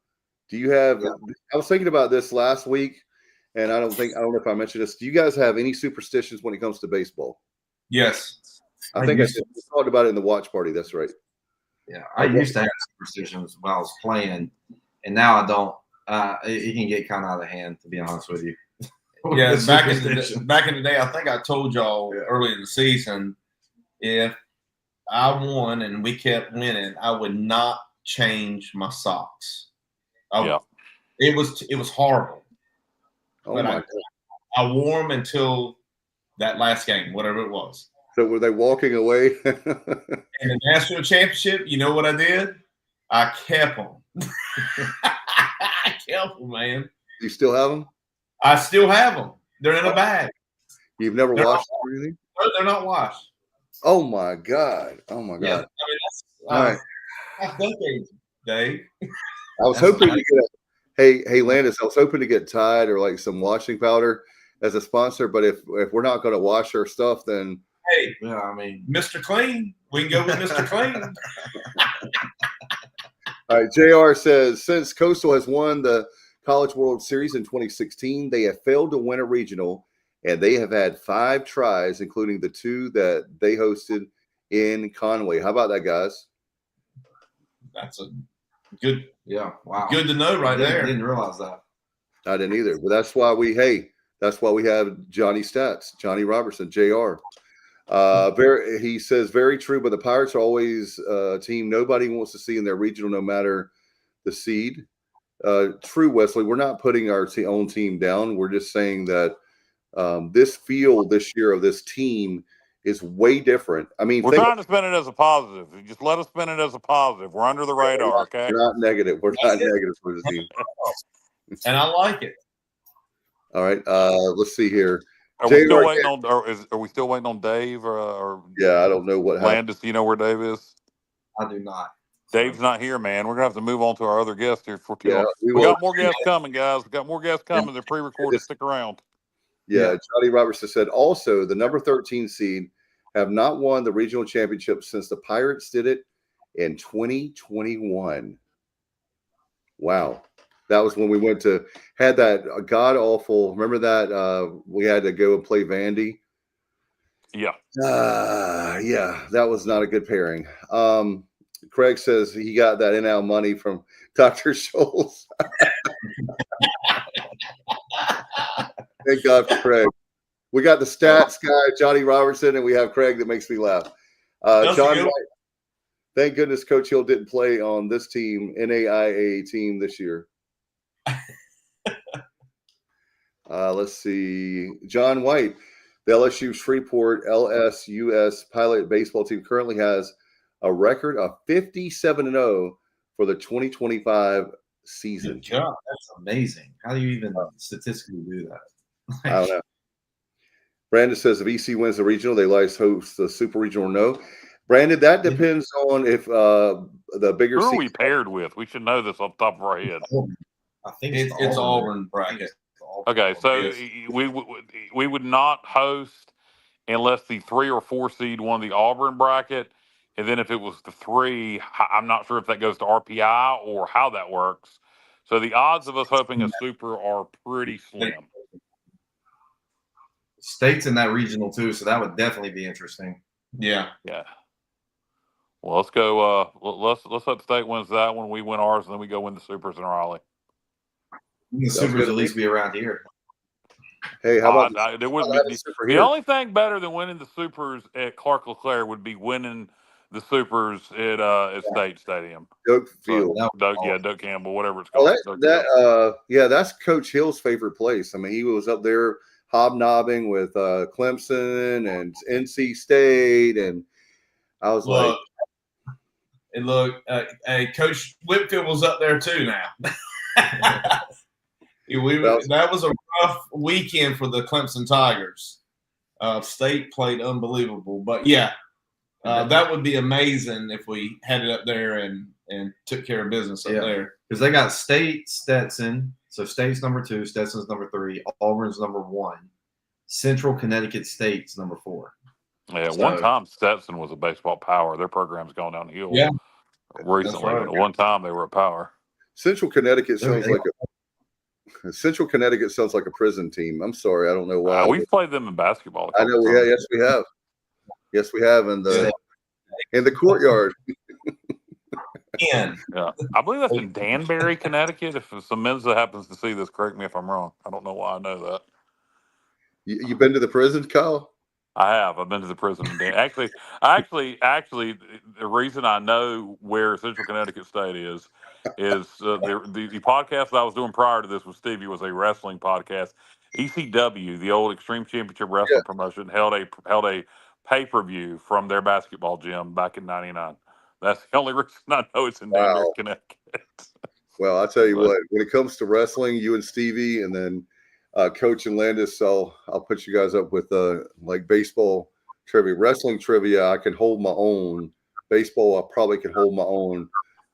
do you have? Yeah. I was thinking about this last week, and I don't know if I mentioned this. Do you guys have any superstitions when it comes to baseball? Yes, I think we talked about it in the watch party. That's right. Yeah, I used to have superstitions when I was playing, and now I don't. It can get kind of out of hand, to be honest with you. Yeah, back in the day, I think I told y'all early in the season, if I won and we kept winning, I would not change my socks. It was horrible. Oh but my God. I wore them until that last game, whatever it was. So were they walking away? In the national championship, you know what I did? I kept them. I kept them, man. You still have them? I still have them. They're in a bag. You've never washed them or anything? No, they're not washed. Oh my God! Oh my God! Yeah, I mean, all right. That's decades, Dave. I was hoping to get hey Landis. I was hoping to get Tide or like some washing powder as a sponsor, but if we're not going to wash our stuff, then hey, yeah, I mean, Mr. Clean, we can go with Mr. Clean. All right, JR says since Coastal has won the College World Series in 2016, they have failed to win a regional, and they have had 5 tries, including the 2 that they hosted in Conway. How about that, guys? That's a good, wow, good to know right there. I didn't realize that. I didn't either, but that's why we have Johnny Stats, Johnny Robertson, JR. He says very true, but the Pirates are always a team nobody wants to see in their regional, no matter the seed. true, Wesley. We're not putting our own team down. We're just saying that this field this year of this team is way different. I mean, we're trying to spin it as a positive. Just let us spin it as a positive. We're under the radar, okay? We're not negative. We're not negative for the team. And I like it. All right. Let's see here. Are we still waiting on? Are we still waiting on Dave? Or yeah, I don't know what happened. Landis, do you know where Dave is? I do not. Dave's not here, man. We're gonna have to move on to our other guest here for too Yeah, long. We got more guests coming, guys. We got more guests coming. They're pre-recorded. Stick around. Yeah, Johnny Robertson said also the number 13 seed have not won the regional championship since the Pirates did it in 2021. Wow. That was when we had that god awful. Remember that we had to go and play Vandy? Yeah. Yeah, that was not a good pairing. Craig says he got that in-out money from Dr. Scholes. Thank God for Craig. We got the stats guy, Johnny Robertson, and we have Craig that makes me laugh. John White. Thank goodness Coach Hill didn't play on this team, NAIA team this year. Let's see. John White, the LSU Shreveport LSUS pilot baseball team currently has a record of 57-0 for the 2025 season. Good job. That's amazing. How do you even statistically do that? I don't know. Brandon says if EC wins the regional, they likely host the super regional or no. Brandon, that depends on if the bigger. Who are we paired with? We should know this off the top of our head. I think it's Auburn bracket. Okay, so we would not host unless the 3 or 4 seed won the Auburn bracket, and then if it was the 3, I'm not sure if that goes to RPI or how that works. So the odds of us hoping a super are pretty slim. State's in that regional too, so that would definitely be interesting. Yeah. Well, let's go. Let's hope State wins that one. We win ours, and then we go win the supers in Raleigh. The supers at least be around here. Hey, how about there wouldn't be the only thing better than winning the supers at Clark LeClaire would be winning the supers at State Stadium. Doak Field. Doak Campbell, whatever it's called. That's Coach Hill's favorite place. I mean, he was up there hobnobbing with Clemson and NC State, and I was like, and look, Coach Whitfield was up there too now. That was a rough weekend for the Clemson Tigers. State played unbelievable, but that would be amazing if we had it up there and took care of business up there. Because they got State, Stetson. So State's number 2, Stetson's number 3, Auburn's number 1, Central Connecticut State's number 4. Yeah, one time Stetson was a baseball power. Their program's gone downhill recently. Right. At one time they were a power. Central Connecticut sounds like a prison team. I'm sorry, I don't know why. We've played them in basketball. I know. Yeah, yes, we have. Yes, we have in the courtyard. Yeah, I believe that's in Danbury, Connecticut. If some Mensa happens to see this, correct me if I'm wrong. I don't know why I know that. You been to the prison, Kyle? I have. I've been to the prison. Actually, the reason I know where Central Connecticut State is the podcast that I was doing prior to this with Stevie was a wrestling podcast. ECW, the old Extreme Championship Wrestling promotion, held a pay-per-view from their basketball gym back in '99. That's the only reason I know it's in Danbury, Connecticut. Well, I'll tell you what. When it comes to wrestling, you and Stevie, and then Coach and Landis, so I'll put you guys up with like baseball trivia, wrestling trivia. I can hold my own. Baseball, I probably can hold my own,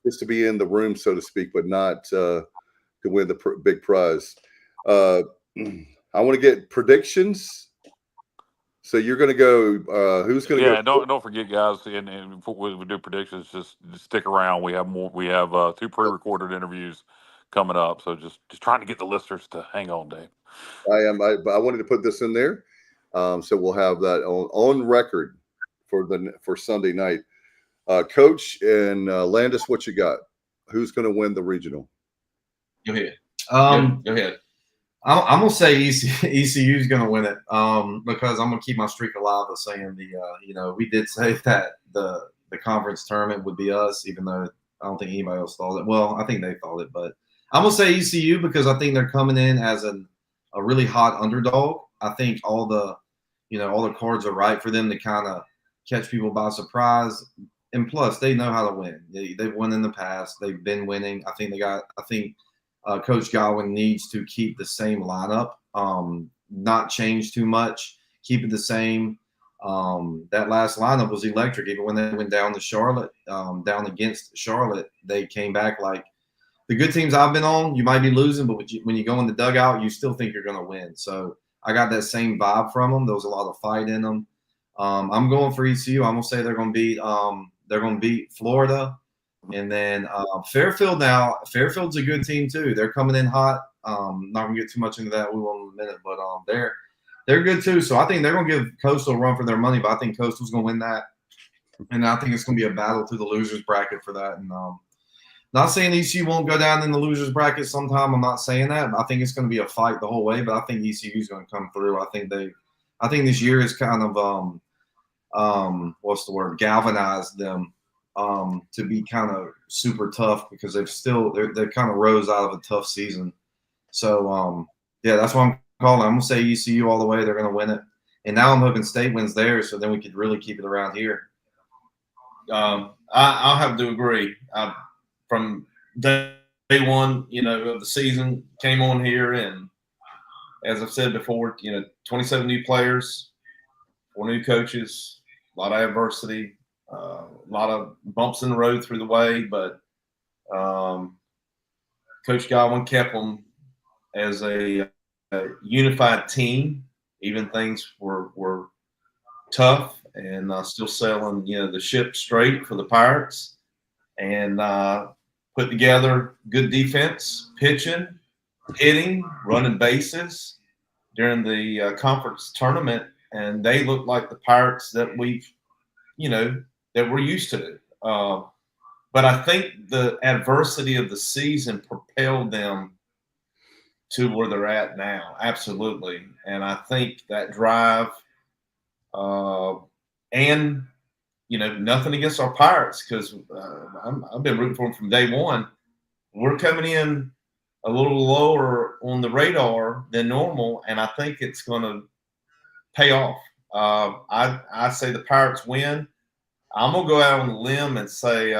just to be in the room, so to speak, but not to win the big prize. I want to get predictions. So you're going to go. Who's going to go? Yeah, don't forget, guys. And before we do predictions, just stick around. We have more. We have 2 pre-recorded interviews coming up. So just trying to get the listeners to hang on, Dave. I wanted to put this in there, so we'll have that on record for Sunday night. Coach and Landis, what you got? Who's going to win the regional? Go ahead. Go ahead. I'm gonna say ECU is gonna win it because I'm gonna keep my streak alive of saying we did say that the conference tournament would be us, even though I don't think anybody else thought it. Well, I think they thought it, but I'm gonna say ECU because I think they're coming in as a really hot underdog. I think all the cards are right for them to kind of catch people by surprise. And plus, they know how to win. They've won in the past. They've been winning. I think Coach Godwin needs to keep the same lineup, not change too much, keep it the same. That last lineup was electric. Even when they went down to Charlotte, down against Charlotte, they came back like the good teams I've been on. You might be losing, but when you go in the dugout, you still think you're going to win. So I got that same vibe from them. There was a lot of fight in them. I'm going for ECU. I'm gonna say they're going to beat Florida, and then Fairfield. Now Fairfield's a good team too. They're coming in hot. Not gonna get too much into that. We will in a minute, but they're good too. So I think they're gonna give Coastal a run for their money. But I think Coastal's gonna win that, and I think it's gonna be a battle through the losers bracket for that. And not saying ECU won't go down in the losers bracket sometime. I'm not saying that. I think it's going to be a fight the whole way. But I think ECU is going to come through. I think this year is kind of galvanized them to be kind of super tough because they kind of rose out of a tough season. So that's what I'm calling. I'm going to say ECU all the way. They're going to win it. And now I'm hoping State wins theirs, so then we could really keep it around here. I'll have to agree. From day one, of the season, came on here, and as I've said before, 27 new players, 4 new coaches, a lot of adversity, a lot of bumps in the road through the way, but Coach Godwin kept them as a unified team. Even things were tough, and still selling, the ship straight for the Pirates, and put together good defense, pitching, hitting, running bases during the conference tournament, and they look like the Pirates that that we're used to. But I think the adversity of the season propelled them to where they're at now, absolutely. And I think that drive, and nothing against our Pirates because I've been rooting for them from day one. We're coming in a little lower on the radar than normal, and I think it's going to pay off. I say the Pirates win. I'm going to go out on the limb and say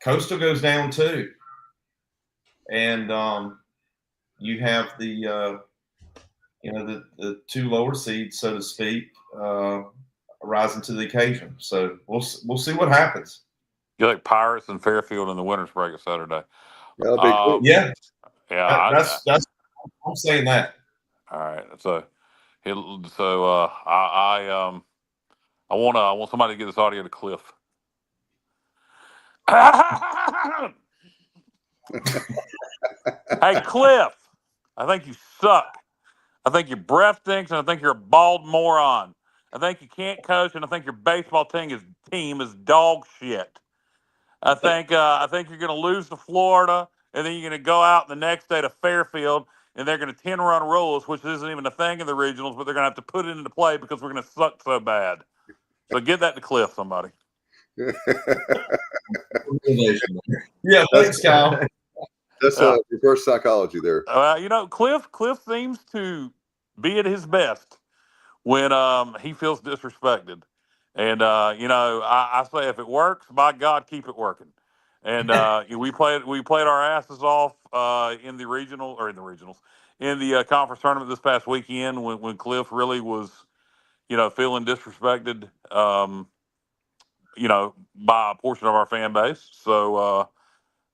Coastal goes down too. And you have the 2 lower seeds, so to speak, rising to the occasion. So we'll see what happens. You like Pirates and Fairfield in the winners bracket Saturday? Yeah. That's I'm saying that. All right. So I want somebody to get this audio to Cliff. Hey, Cliff, I think you suck. I think your breath stinks, and I think you're a bald moron. I think you can't coach, and I think your baseball team is dog shit. I think you're going to lose to Florida, and then you're going to go out the next day to Fairfield, and they're going to 10-run rules, which isn't even a thing in the regionals, but they're going to have to put it into play because we're going to suck so bad. So get that to Cliff, somebody. Yeah, thanks, Kyle. That's reverse psychology there. Cliff seems to be at his best when he feels disrespected. And, I say if it works, by God, keep it working. And we played our asses off in the conference tournament this past weekend when Cliff really was, feeling disrespected, by a portion of our fan base. So,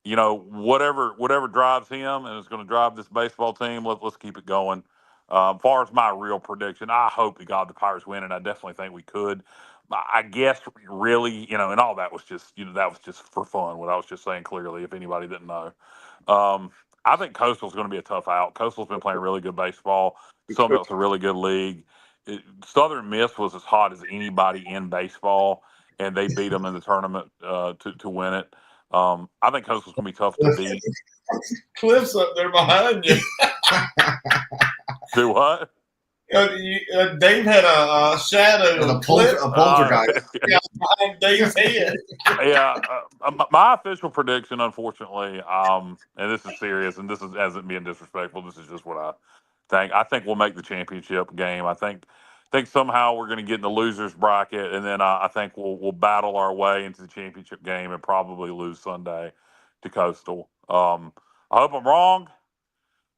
whatever drives him and is going to drive this baseball team, let's keep it going. As far as my real prediction, I hope to God the Pirates win, and I definitely think we could. I guess really, and all that was just, that was just for fun. What I was just saying clearly, if anybody didn't know. I think Coastal's going to be a tough out. Coastal's been playing really good baseball. Sunbelt's a really good league. Southern Miss was as hot as anybody in baseball, and they beat them in the tournament to win it. I think Coastal's going to be tough to beat. Cliff's up there behind you. Do what? Dave had a shadow, And a poltergeist. behind Dave's head. Yeah, my official prediction, unfortunately, and this is serious, and this isn't being disrespectful. This is just what I think. I think we'll make the championship game. I think somehow we're going to get in the losers bracket, and then I think we'll battle our way into the championship game and probably lose Sunday to Coastal. I hope I'm wrong,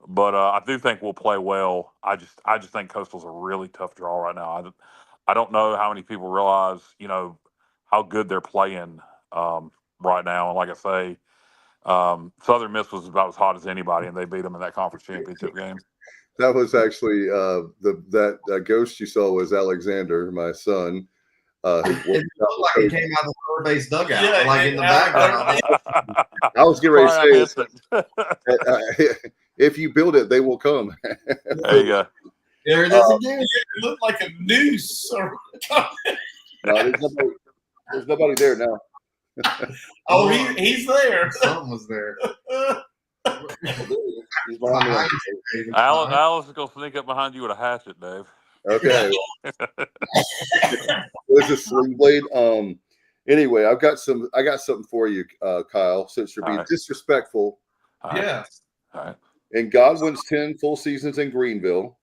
but I do think we'll play well. I just think Coastal's a really tough draw right now. I don't know how many people realize, how good they're playing right now. And like I say, Southern Miss was about as hot as anybody, and they beat them in that conference championship game. That was actually that ghost you saw was Alexander, my son. It looked like it came out of the third base dugout, Yeah, like in the background. I was getting ready to say, it. if you build it, they will come. There you go. There it is again. It looked like a noose. No, there's nobody there now. Oh, he's there. Something was there. He's behind me. Alice is gonna sneak up behind you with a hatchet, Dave. Okay. It's a sling blade. Anyway, I got something for you, Kyle, since you're being disrespectful. Yeah. All right. In Godwin's 10 full seasons in Greenville,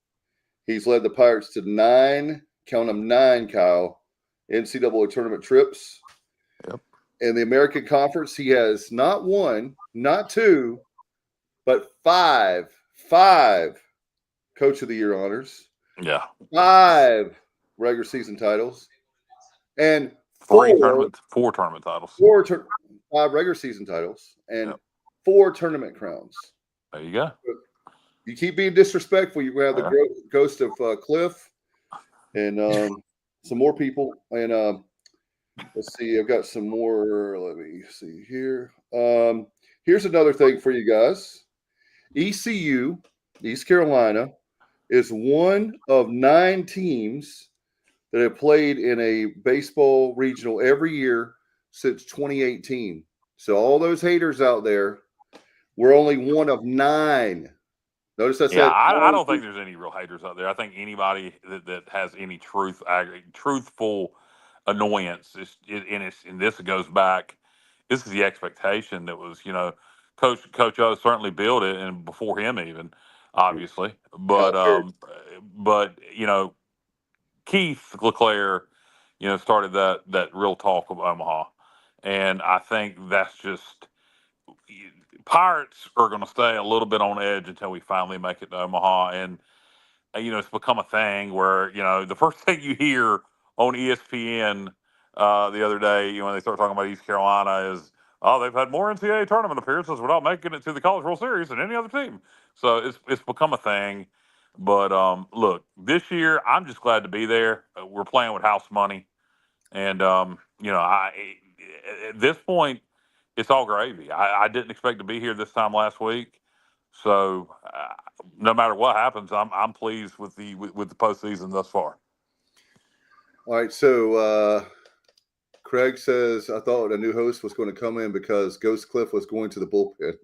he's led the Pirates to 9, count them 9, Kyle, NCAA tournament trips. Yep. In the American Conference, he has not 1, not 2, but 5 Coach of the Year honors. Yeah. 5 regular season titles. And 4 tournament titles. 5 regular season titles and 4 tournament crowns. There you go. You keep being disrespectful, you have the ghost of Cliff and some more people. And let's see, I've got some more. Let me see here. Here's another thing for you guys. ECU, East Carolina, is one of 9 teams that have played in a baseball regional every year since 2018. So all those haters out there, we're only one of 9. Notice I said, I don't think there's any real haters out there. I think anybody that has any truthful annoyance and this goes back. This is the expectation that was, Coach O certainly built it, and before him even, obviously. But Keith LeClaire, started that real talk of Omaha, and I think that's just. Pirates are going to stay a little bit on edge until we finally make it to Omaha. And, it's become a thing where, the first thing you hear on ESPN the other day, when they start talking about East Carolina is, oh, they've had more NCAA tournament appearances without making it to the College World Series than any other team. So it's become a thing. But, look, this year, I'm just glad to be there. We're playing with house money. And, at this point, it's all gravy. I didn't expect to be here this time last week, so no matter what happens, I'm pleased with the postseason thus far. All right, so Craig says I thought a new host was going to come in because Ghost Cliff was going to the bullpen.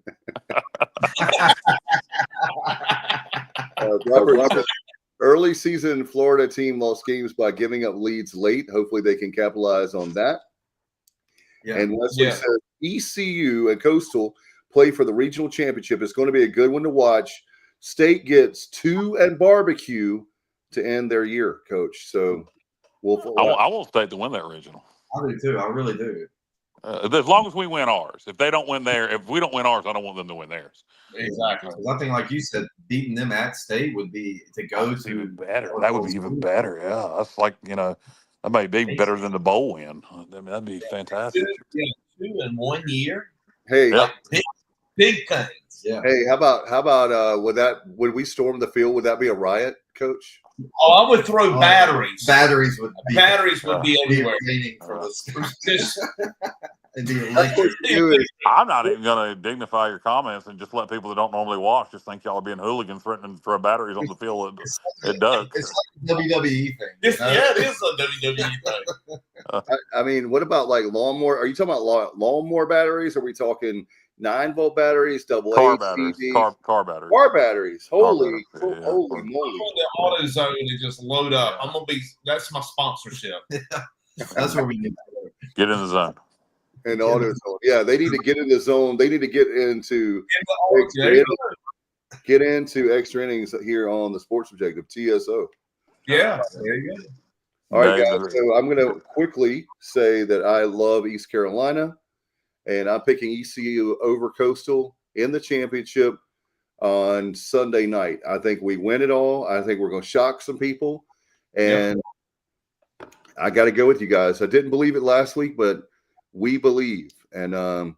Robert says, early season Florida team lost games by giving up leads late. Hopefully they can capitalize on that. Yeah. And Wesley says ECU and Coastal play for the regional championship. It's going to be a good one to watch. State gets 2 and barbecue to end their year, Coach. So I want State to win that regional. I do too. I really do. As long as we win ours. If we don't win ours, I don't want them to win theirs. Exactly. I think, like you said, beating them at State would be to go to even better. That would be even better. Yeah, that's like that may be better than the bowl win. I mean, that'd be fantastic. 2 in 1 year. Hey, big things. Yeah. Hey, how about would we storm the field? Would that be a riot, Coach? Oh, I would throw batteries. Batteries would be everywhere. For I'm not even going to dignify your comments and just let people that don't normally watch just think y'all are being hooligans threatening to throw batteries on the field. It does. It's like a WWE thing. It is a WWE thing. I mean, what about like lawnmower? Are you talking about lawnmower batteries? Or are we talking 9-volt batteries, double Car A, batteries. CVs, Car batteries. car batteries. Holy batteries. Yeah. moly! The AutoZone and just load up. I'm gonna be. That's my sponsorship. That's where we need to Get in the zone. And AutoZone. Yeah, they need to get in the zone. They need to get into extra innings here on the Sports Objective TSO. Yeah, there you go. All right, guys. So I'm going to quickly say that I love East Carolina, and I'm picking ECU over Coastal in the championship on Sunday night. I think we win it all. I think we're going to shock some people, and I got to go with you guys. I didn't believe it last week, but we believe. And all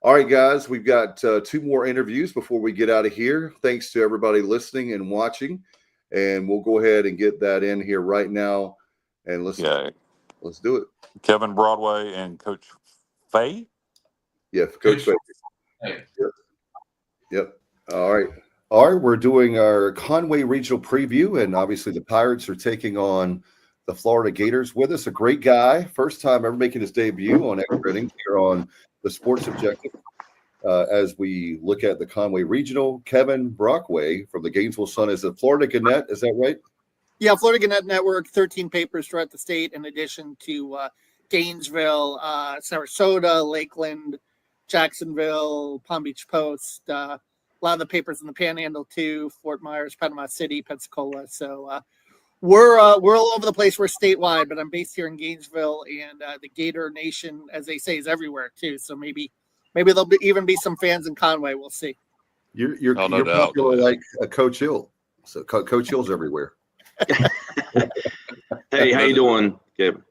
right, guys, we've got 2 more interviews before we get out of here. Thanks to everybody listening and watching, and we'll go ahead and get that in here right now. And let's do it. Kevin Broadway and Coach Fay? Yeah, Coach Fay. Hey. Yep. All right. We're doing our Conway Regional preview, and obviously the Pirates are taking on the Florida Gators with us. A great guy. First time ever making his debut on Extra Innings here on the Sports Objective. As we look at the Conway Regional, Kevin Brockway from the Gainesville Sun is the Florida Gannett. Is that right? Yeah, Florida Gannett Network, 13 papers throughout the state, in addition to Gainesville, Sarasota, Lakeland, Jacksonville, Palm Beach Post, a lot of the papers in the Panhandle too, Fort Myers, Panama City, Pensacola. So we're all over the place. We're statewide, but I'm based here in Gainesville, and the Gator Nation, as they say, is everywhere too. So maybe there'll even be some fans in Conway. We'll see. You're popular like Coach Hill. So Coach Hill's everywhere. Hey, how you doing, Kevin?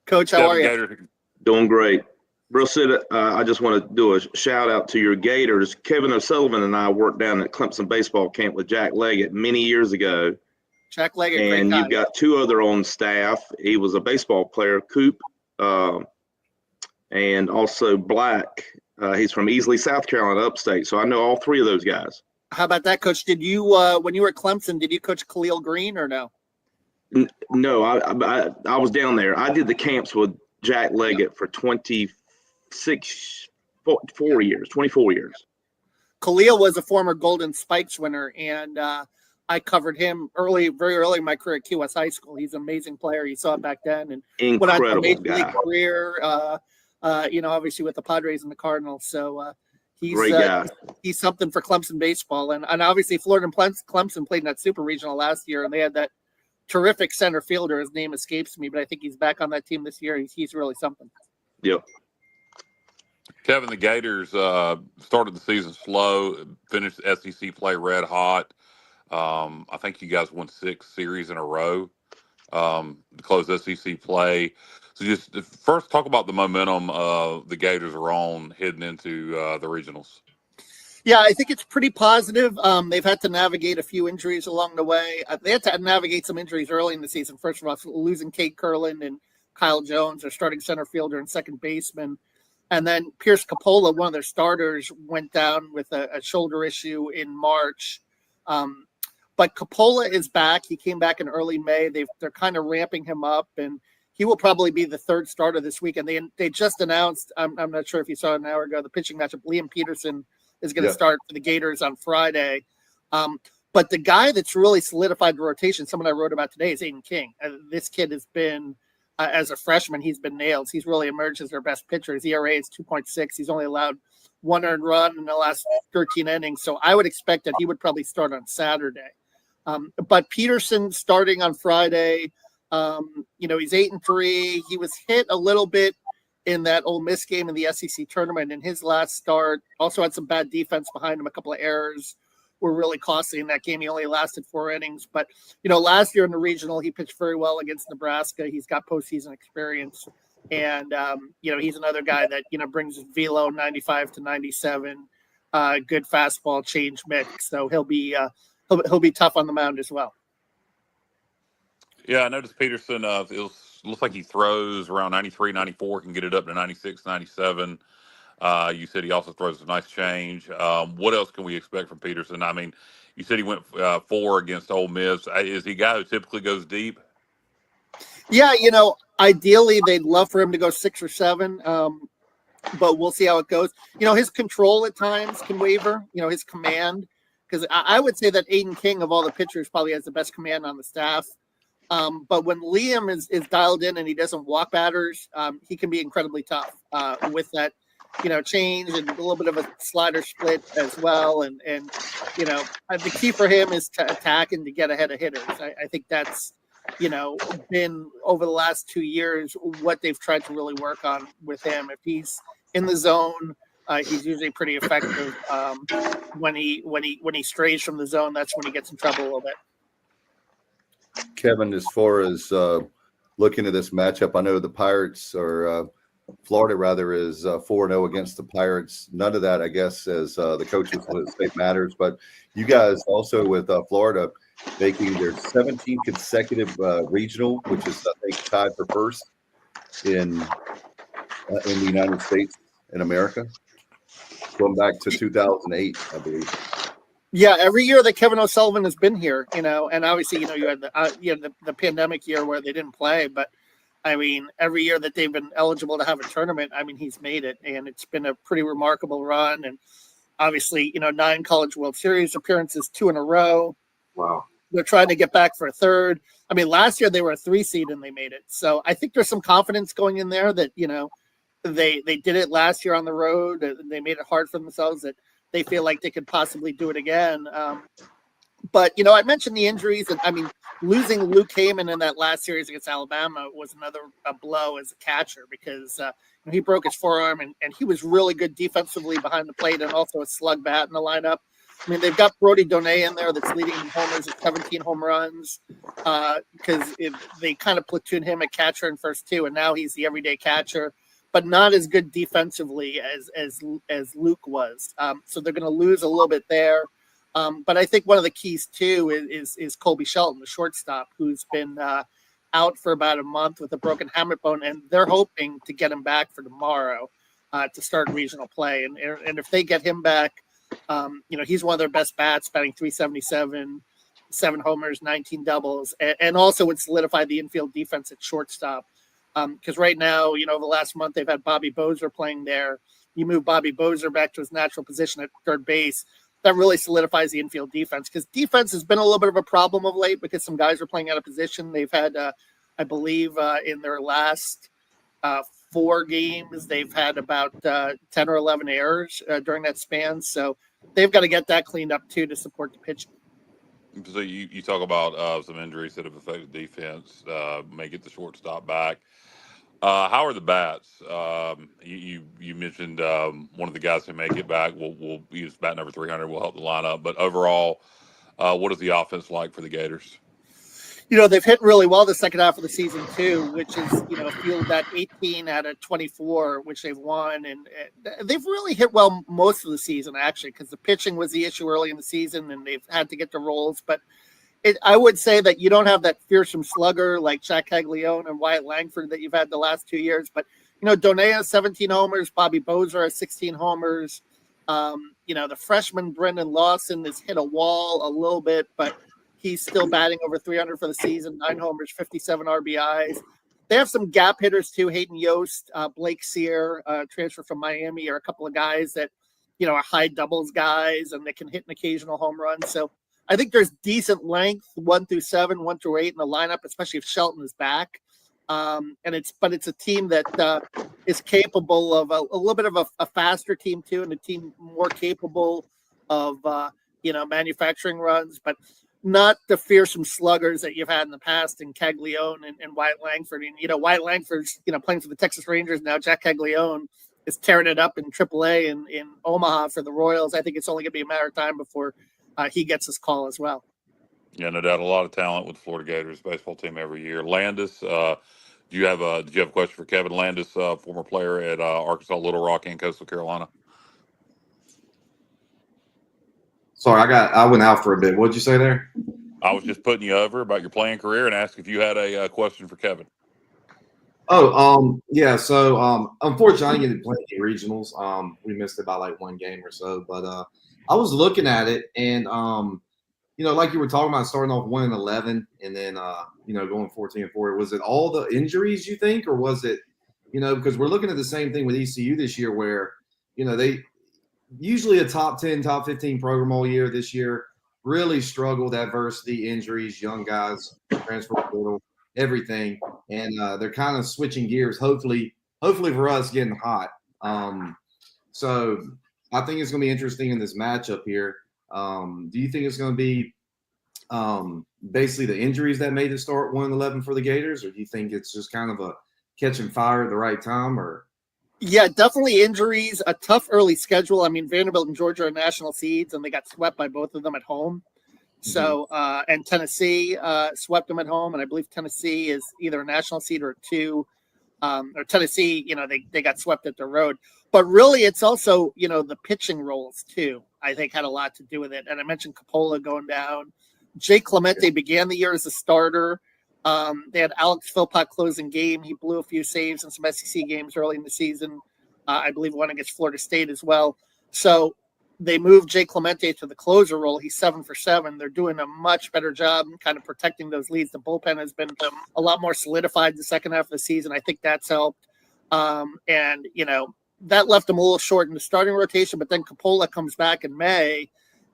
Coach, how are you? Doing great. Bro, Sid, I just want to do a shout out to your Gators. Kevin O'Sullivan and I worked down at Clemson baseball camp with Jack Leggett many years ago. Jack Leggett, and great you've got 2 other on staff. He was a baseball player, Coop, and also Black. He's from Easley, South Carolina, upstate. So I know all 3 of those guys. How about that, Coach? Did you, when you were at Clemson, did you coach Khalil Green or no? No, I was down there. I did the camps with Jack Leggett for 24 years. Khalil was a former Golden Spikes winner, and I covered him very early in my career at Key West High School. He's an amazing player. You saw it back then. And incredible Major guy. League career, obviously with the Padres and the Cardinals. So he's something for Clemson baseball. And obviously Florida and Clemson played in that Super Regional last year, and they had that terrific center fielder. His name escapes me, but I think he's back on that team this year. He's really something. Yep. Kevin, the Gators started the season slow, finished SEC play red hot. I think you guys won 6 series in a row to close SEC play. So just first talk about the momentum the Gators are on heading into the regionals. Yeah, I think it's pretty positive. They've had to navigate a few injuries along the way. They had to navigate some injuries early in the season. First of all, losing Kate Curlin and Kyle Jones, their starting center fielder and second baseman. And then Pierce Coppola, one of their starters, went down with a shoulder issue in March. But Coppola is back. He came back in early May. They're kind of ramping him up, and he will probably be the 3rd starter this week. And they just announced, I'm not sure if you saw it an hour ago, the pitching matchup. Liam Peterson is going to start for the Gators on Friday. But the guy that's really solidified the rotation, someone I wrote about today, is Aiden King. This kid has been, as a freshman, he's been nailed. He's really emerged as their best pitcher. His ERA is 2.6. He's only allowed 1 earned run in the last 13 innings. So I would expect that he would probably start on Saturday. But Peterson starting on Friday, he's 8-3. He was hit a little bit in that Ole Miss game in the SEC tournament in his last start. Also had some bad defense behind him. A couple of errors were really costly in that game. He only lasted 4 innings. But, last year in the regional, he pitched very well against Nebraska. He's got postseason experience. And, he's another guy that, brings velo 95 to 97, good fastball change mix. So he'll be tough on the mound as well. Yeah, I noticed Peterson, it looks like he throws around 93, 94, can get it up to 96, 97. You said he also throws a nice change. What else can we expect from Peterson? I mean, you said he went 4 against Ole Miss. Is he a guy who typically goes deep? Yeah, ideally they'd love for him to go 6 or 7. but we'll see how it goes. His control at times can waver. His command, because I would say that Aiden King of all the pitchers probably has the best command on the staff. But when Liam is dialed in and he doesn't walk batters, he can be incredibly tough with that, change and a little bit of a slider split as well. And the key for him is to attack and to get ahead of hitters. I think that's, been over the last 2 years what they've tried to really work on with him. If he's in the zone, he's usually pretty effective. When he strays from the zone, that's when he gets in trouble a little bit. Kevin, as far as looking at this matchup, I know the Pirates or Florida rather is 4-0 against the Pirates. None of that, I guess, as the coaches would say matters. But you guys also with Florida making their 17th consecutive regional, which is I think tied for first in the United States in America, going back to 2008, I believe. Yeah, every year that Kevin O'Sullivan has been here, and obviously, you had the pandemic year where they didn't play, but I mean, every year that they've been eligible to have a tournament, I mean, he's made it, and it's been a pretty remarkable run. And obviously, 9 College World Series appearances, 2 in a row. Wow. They're trying to get back for a third. I mean, last year they were a 3 seed and they made it. So I think there's some confidence going in there that, they did it last year on the road. And they made it hard for themselves, that they feel like they could possibly do it again. But, I mentioned the injuries. And I mean, losing Luke Heyman in that last series against Alabama was another blow as a catcher, because he broke his forearm and he was really good defensively behind the plate and also a slug bat in the lineup. I mean, they've got Brody Donay in there that's leading in homers at 17 home runs, because they kind of platoon him at catcher and first two, and now he's the everyday catcher, but not as good defensively as Luke was. So they're going to lose a little bit there. But I think one of the keys too is Colby Shelton, the shortstop, who's been out for about a month with a broken hamate bone, and they're hoping to get him back for tomorrow to start regional play. And if they get him back, he's one of their best bats, batting .377, 7 homers, 19 doubles, and also would solidify the infield defense at shortstop. Because right now, the last month they've had Bobby Bozer playing there. You move Bobby Bozer back to his natural position at third base, that really solidifies the infield defense, because defense has been a little bit of a problem of late because some guys are playing out of position. They've had, I believe, in their last 4 games, they've had about 10 or 11 errors during that span. So they've got to get that cleaned up too to support the pitching. So you talk about some injuries that have affected defense, may get the shortstop back. How are the bats? You mentioned one of the guys who may get back will use bat number 300, will help the lineup. But overall, what is the offense like for the Gators? They've hit really well the second half of the season too, which is, fielded that 18 out of 24, which they've won. And they've really hit well most of the season, actually, because the pitching was the issue early in the season and they've had to get the rolls. But I would say that you don't have that fearsome slugger like Jack Caglione and Wyatt Langford that you've had the last 2 years. But, Donay has 17 homers, Bobby Bozer has 16 homers. The freshman Brendan Lawson has hit a wall a little bit, but he's still batting over 300 for the season, 9 homers, 57 RBIs. They have some gap hitters too. Hayden Yost, Blake Sear, transfer from Miami, are a couple of guys that, are high doubles guys and they can hit an occasional home run. So I think there's decent length 1 through 7, 1 through 8 in the lineup, especially if Shelton is back. And it's a team that is capable of a little bit of a faster team too, and a team more capable of manufacturing runs, but not the fearsome sluggers that you've had in the past in Caglione and Wyatt Langford. And Wyatt Langford's playing for the Texas Rangers now. Jack Caglione is tearing it up in AAA in Omaha for the Royals. I think it's only going to be a matter of time before he gets his call as well. Yeah, no doubt. A lot of talent with the Florida Gators baseball team every year. Landis, did you have a question for Kevin Landis, former player at Arkansas, Little Rock, and Coastal Carolina? Sorry, I went out for a bit. What'd you say there? I was just putting you over about your playing career and asked if you had a question for Kevin. Oh, yeah. So, unfortunately, I didn't get to play any regionals. We missed it by like 1 game or so. But I was looking at it, and like you were talking about, starting off 1-11, and then going 14-4. Was it all the injuries you think, or was it because we're looking at the same thing with ECU this year where, they usually a top 10, top 15 program all year. This year really struggled, adversity, injuries, young guys, transfer portal, everything. And they're kind of switching gears, hopefully for us getting hot. So I think it's going to be interesting in this matchup here. Do you think it's going to be basically the injuries that made it start 1-11 for the Gators, or do you think it's just kind of a catching fire at the right time? Or yeah, definitely injuries, a tough early schedule. I mean, Vanderbilt and Georgia are national seeds, and they got swept by both of them at home. So, and Tennessee swept them at home, and I believe Tennessee is either a national seed or two. Or Tennessee, they got swept at the road. But really, it's also, the pitching roles, too, I think had a lot to do with it. And I mentioned Coppola going down. Jake Clemente began the year as a starter. They had Alex Philpott closing game. He blew a few saves in some SEC games early in the season. I believe one against Florida State as well. So they moved Jake Clemente to the closer role. He's 7 for 7. They're doing a much better job kind of protecting those leads. The bullpen has been a lot more solidified the second half of the season. I think that's helped. And, that left them a little short in the starting rotation. But then Coppola comes back in May,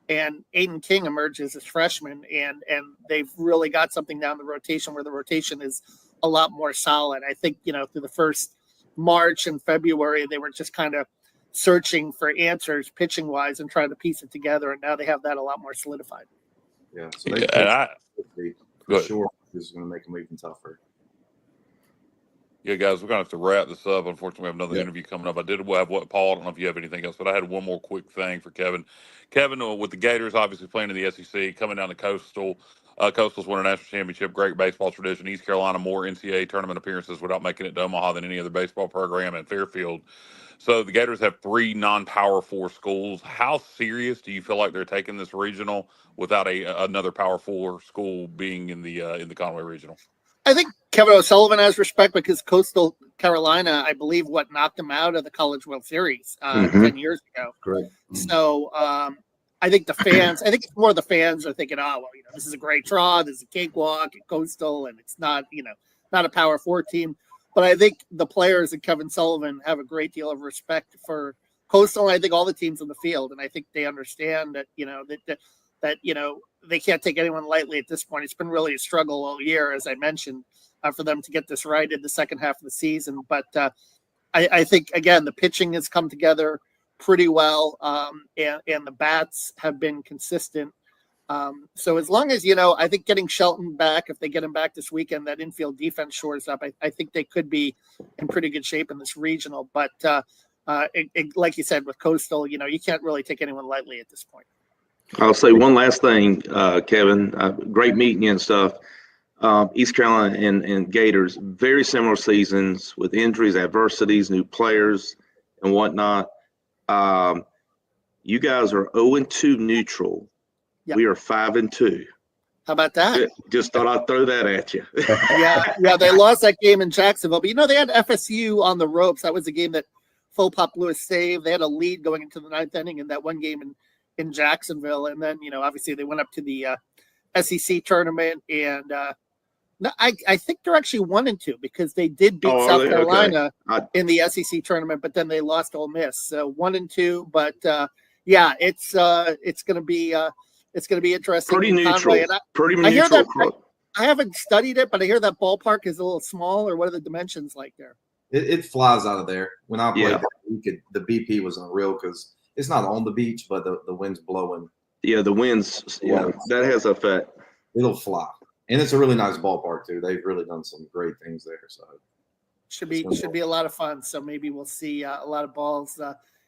and Aiden King emerges as freshman, and they've really got something down the rotation where the rotation is a lot more solid. I think, through the first March and February, they were just kind of searching for answers pitching wise and trying to piece it together. And now they have that a lot more solidified. Yeah. So they for sure is going to make them even tougher. Yeah, guys, we're going to have to wrap this up. Unfortunately, we have another interview coming up. I did have Paul. I don't know if you have anything else, but I had one more quick thing for Kevin. Kevin, with the Gators obviously playing in the SEC, coming down to Coastal. Coastal's won a national championship, great baseball tradition. East Carolina, more NCAA tournament appearances without making it to Omaha than any other baseball program at Fairfield. So the Gators have 3 non-Power 4 schools. How serious do you feel like they're taking this regional without another Power 4 school being in the Conway Regional? I think Kevin O'Sullivan has respect because Coastal Carolina, I believe, knocked them out of the College World Series 10 years ago. Correct. So I think it's more the fans are thinking, this is a great draw. This is a cakewalk at Coastal, and it's not, not a Power 4 team. But I think the players and Kevin Sullivan have a great deal of respect for Coastal, and I think all the teams in the field. And I think they understand that, that they can't take anyone lightly at this point. It's been really a struggle all year, as I mentioned, for them to get this right in the second half of the season. But I think, again, the pitching has come together pretty well, and the bats have been consistent. So as long as, I think getting Shelton back, if they get him back this weekend, that infield defense shores up, I think they could be in pretty good shape in this regional. But like you said, with Coastal, you can't really take anyone lightly at this point. I'll say one last thing, Kevin. Great meeting you and stuff. East Carolina and Gators, very similar seasons with injuries, adversities, new players, and whatnot. You guys are 0-2 neutral. Yep. We are 5-2. How about that? Just thought I'd throw that at you. Yeah, they lost that game in Jacksonville, but they had FSU on the ropes. That was a game that Philpott blew a save. They had a lead going into the 9th inning in that one game in Jacksonville, and then obviously they went up to the SEC tournament, and I think they're actually 1-2 because they did beat South Carolina in the SEC tournament, but then they lost Ole Miss. So 1-2, but it's going to be interesting. Pretty neutral. Pretty neutral. I haven't studied it, but I hear that ballpark is a little small. Or what are the dimensions like there? It flies out of there. When I played, the BP was unreal because it's not on the beach, but the wind's blowing. Yeah, the winds. Yeah, that has effect. It'll fly, and it's a really nice ballpark too. They've really done some great things there. So should be a lot of fun. So maybe we'll see a lot of balls.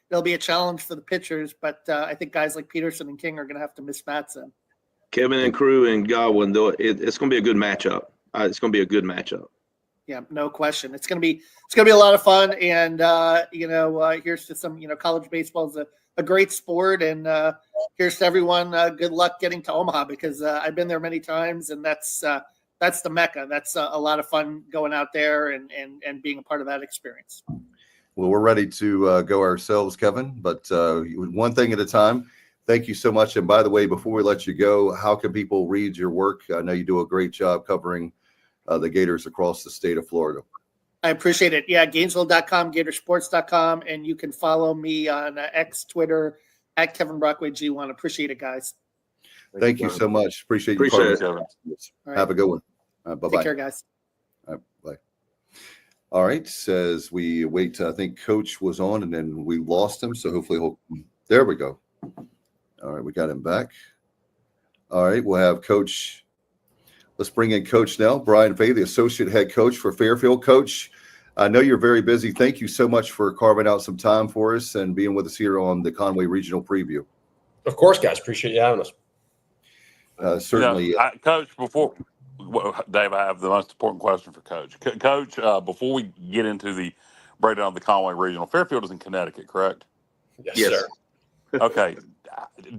It'll be a challenge for the pitchers, but I think guys like Peterson and King are going to have to miss bats in. Kevin and Crew and Godwin, it's going to be a good matchup. It's going to be a good matchup. Yeah, no question. It's going to be a lot of fun, and here's to some. College baseball is a great sport, and here's to everyone. Good luck getting to Omaha because I've been there many times, and that's the Mecca. That's a lot of fun going out there and being a part of that experience. Well, we're ready to go ourselves, Kevin, but one thing at a time. Thank you so much. And by the way, before we let you go, how can people read your work? I know you do a great job covering the Gators across the state of Florida. I appreciate it. Yeah, Gainesville.com, Gatorsports.com, and you can follow me on X, Twitter, at Kevin Brockway G1. Appreciate it, guys. Thank you so much. Appreciate you. Appreciate it, Kevin. Right. Have a good one. Bye-bye. Take care, guys. Bye. All right. Says we wait. I think Coach was on, and then we lost him. So hopefully he'll. There we go. All right, we got him back. All right, we'll have Coach. Let's bring in Coach now, Brian Fay, the associate head coach for Fairfield. Coach, I know you're very busy. Thank you so much for carving out some time for us and being with us here on the Conway Regional Preview. Of course, guys. Appreciate you having us. Certainly. Coach, Dave, I have the most important question for Coach. Coach, before we get into the breakdown of the Conway Regional, Fairfield is in Connecticut, correct? Yes. Sir. Okay.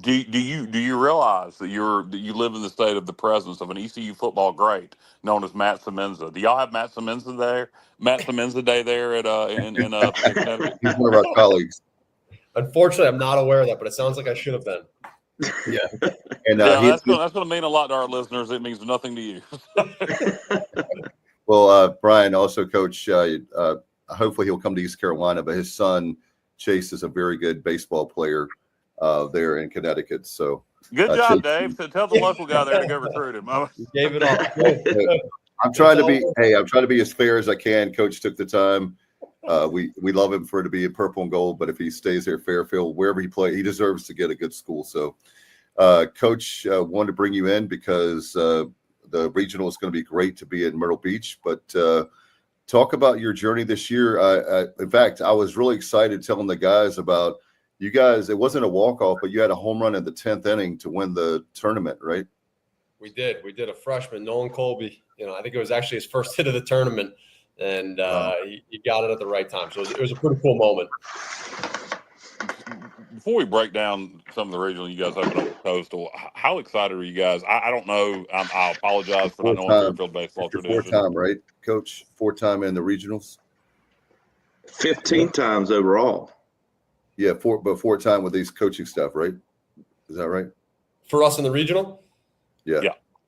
Do you realize that you live in the state of the presence of an ECU football great known as Matt Semenza? Do y'all have Matt Semenza there? Matt Semenza Day there at in Connecticut? He's one of our colleagues. Unfortunately, I'm not aware of that, but it sounds like I should have been. Yeah. And that's going to mean a lot to our listeners. It means nothing to you. Well, Brian, also, Coach, hopefully he'll come to East Carolina, but his son Chase is a very good baseball player there in Connecticut. So good job, Chase, Dave. So tell the local guy there to go recruit him. You gave it all. I'm trying to be as fair as I can. Coach took the time. We love him to be in purple and gold, but if he stays there at Fairfield, wherever he plays, he deserves to get a good school. So, Coach, wanted to bring you in because the regional is going to be great to be in Myrtle Beach. But talk about your journey this year. In fact, I was really excited telling the guys about you guys. It wasn't a walk-off, but you had a home run in the 10th inning to win the tournament, right? We did. We did. A freshman, Nolan Colby. I think it was actually his first hit of the tournament. And he got it at the right time. So it was a pretty cool moment. Before we break down some of the regional you guys opened up with Coastal, how excited are you guys? I don't know. I apologize for not knowing Fairfield baseball tradition. 4-time, right, Coach? 4-time in the regionals? 15 times overall. Yeah, 4-time with these coaching stuff, right? Is that right? For us in the regional? Yeah.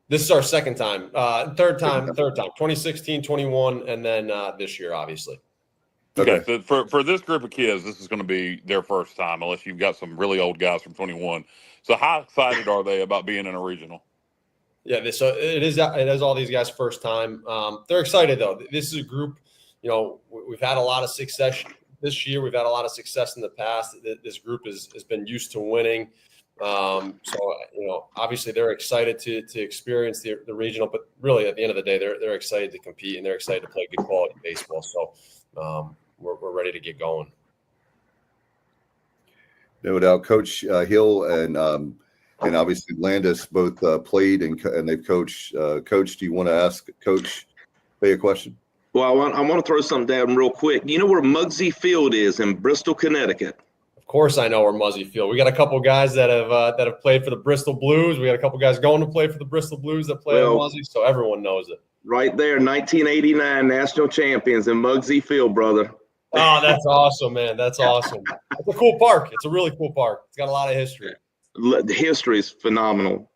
This is our second time. Third time. 2016, 21, and then this year, obviously. Okay. So for this group of kids, this is going to be their first time, unless you've got some really old guys from 21. So how excited are they about being in a regional? Yeah, so it is all these guys' first time. They're excited, though. This is a group, we've had a lot of success this year. We've had a lot of success in the past. This group has been used to winning. Obviously they're excited to experience the regional, but really at the end of the day, they're excited to compete and they're excited to play good quality baseball. So we're ready to get going. No doubt. Coach Hill and obviously Landis both played and they've coached. Coach, do you want to ask Coach Fay a question? Well, I want to throw something down real quick. You know where Muggsy Field is in Bristol, Connecticut? Of course, I know where Muzzy Field. We got a couple guys that have played for the Bristol Blues. We got a couple guys going to play for the Bristol Blues that play at Muzzy, so everyone knows it. Right there, 1989 national champions in Muggsy Field, brother. Oh, that's awesome, man. That's awesome. It's a cool park. It's a really cool park. It's got a lot of history. The history is phenomenal.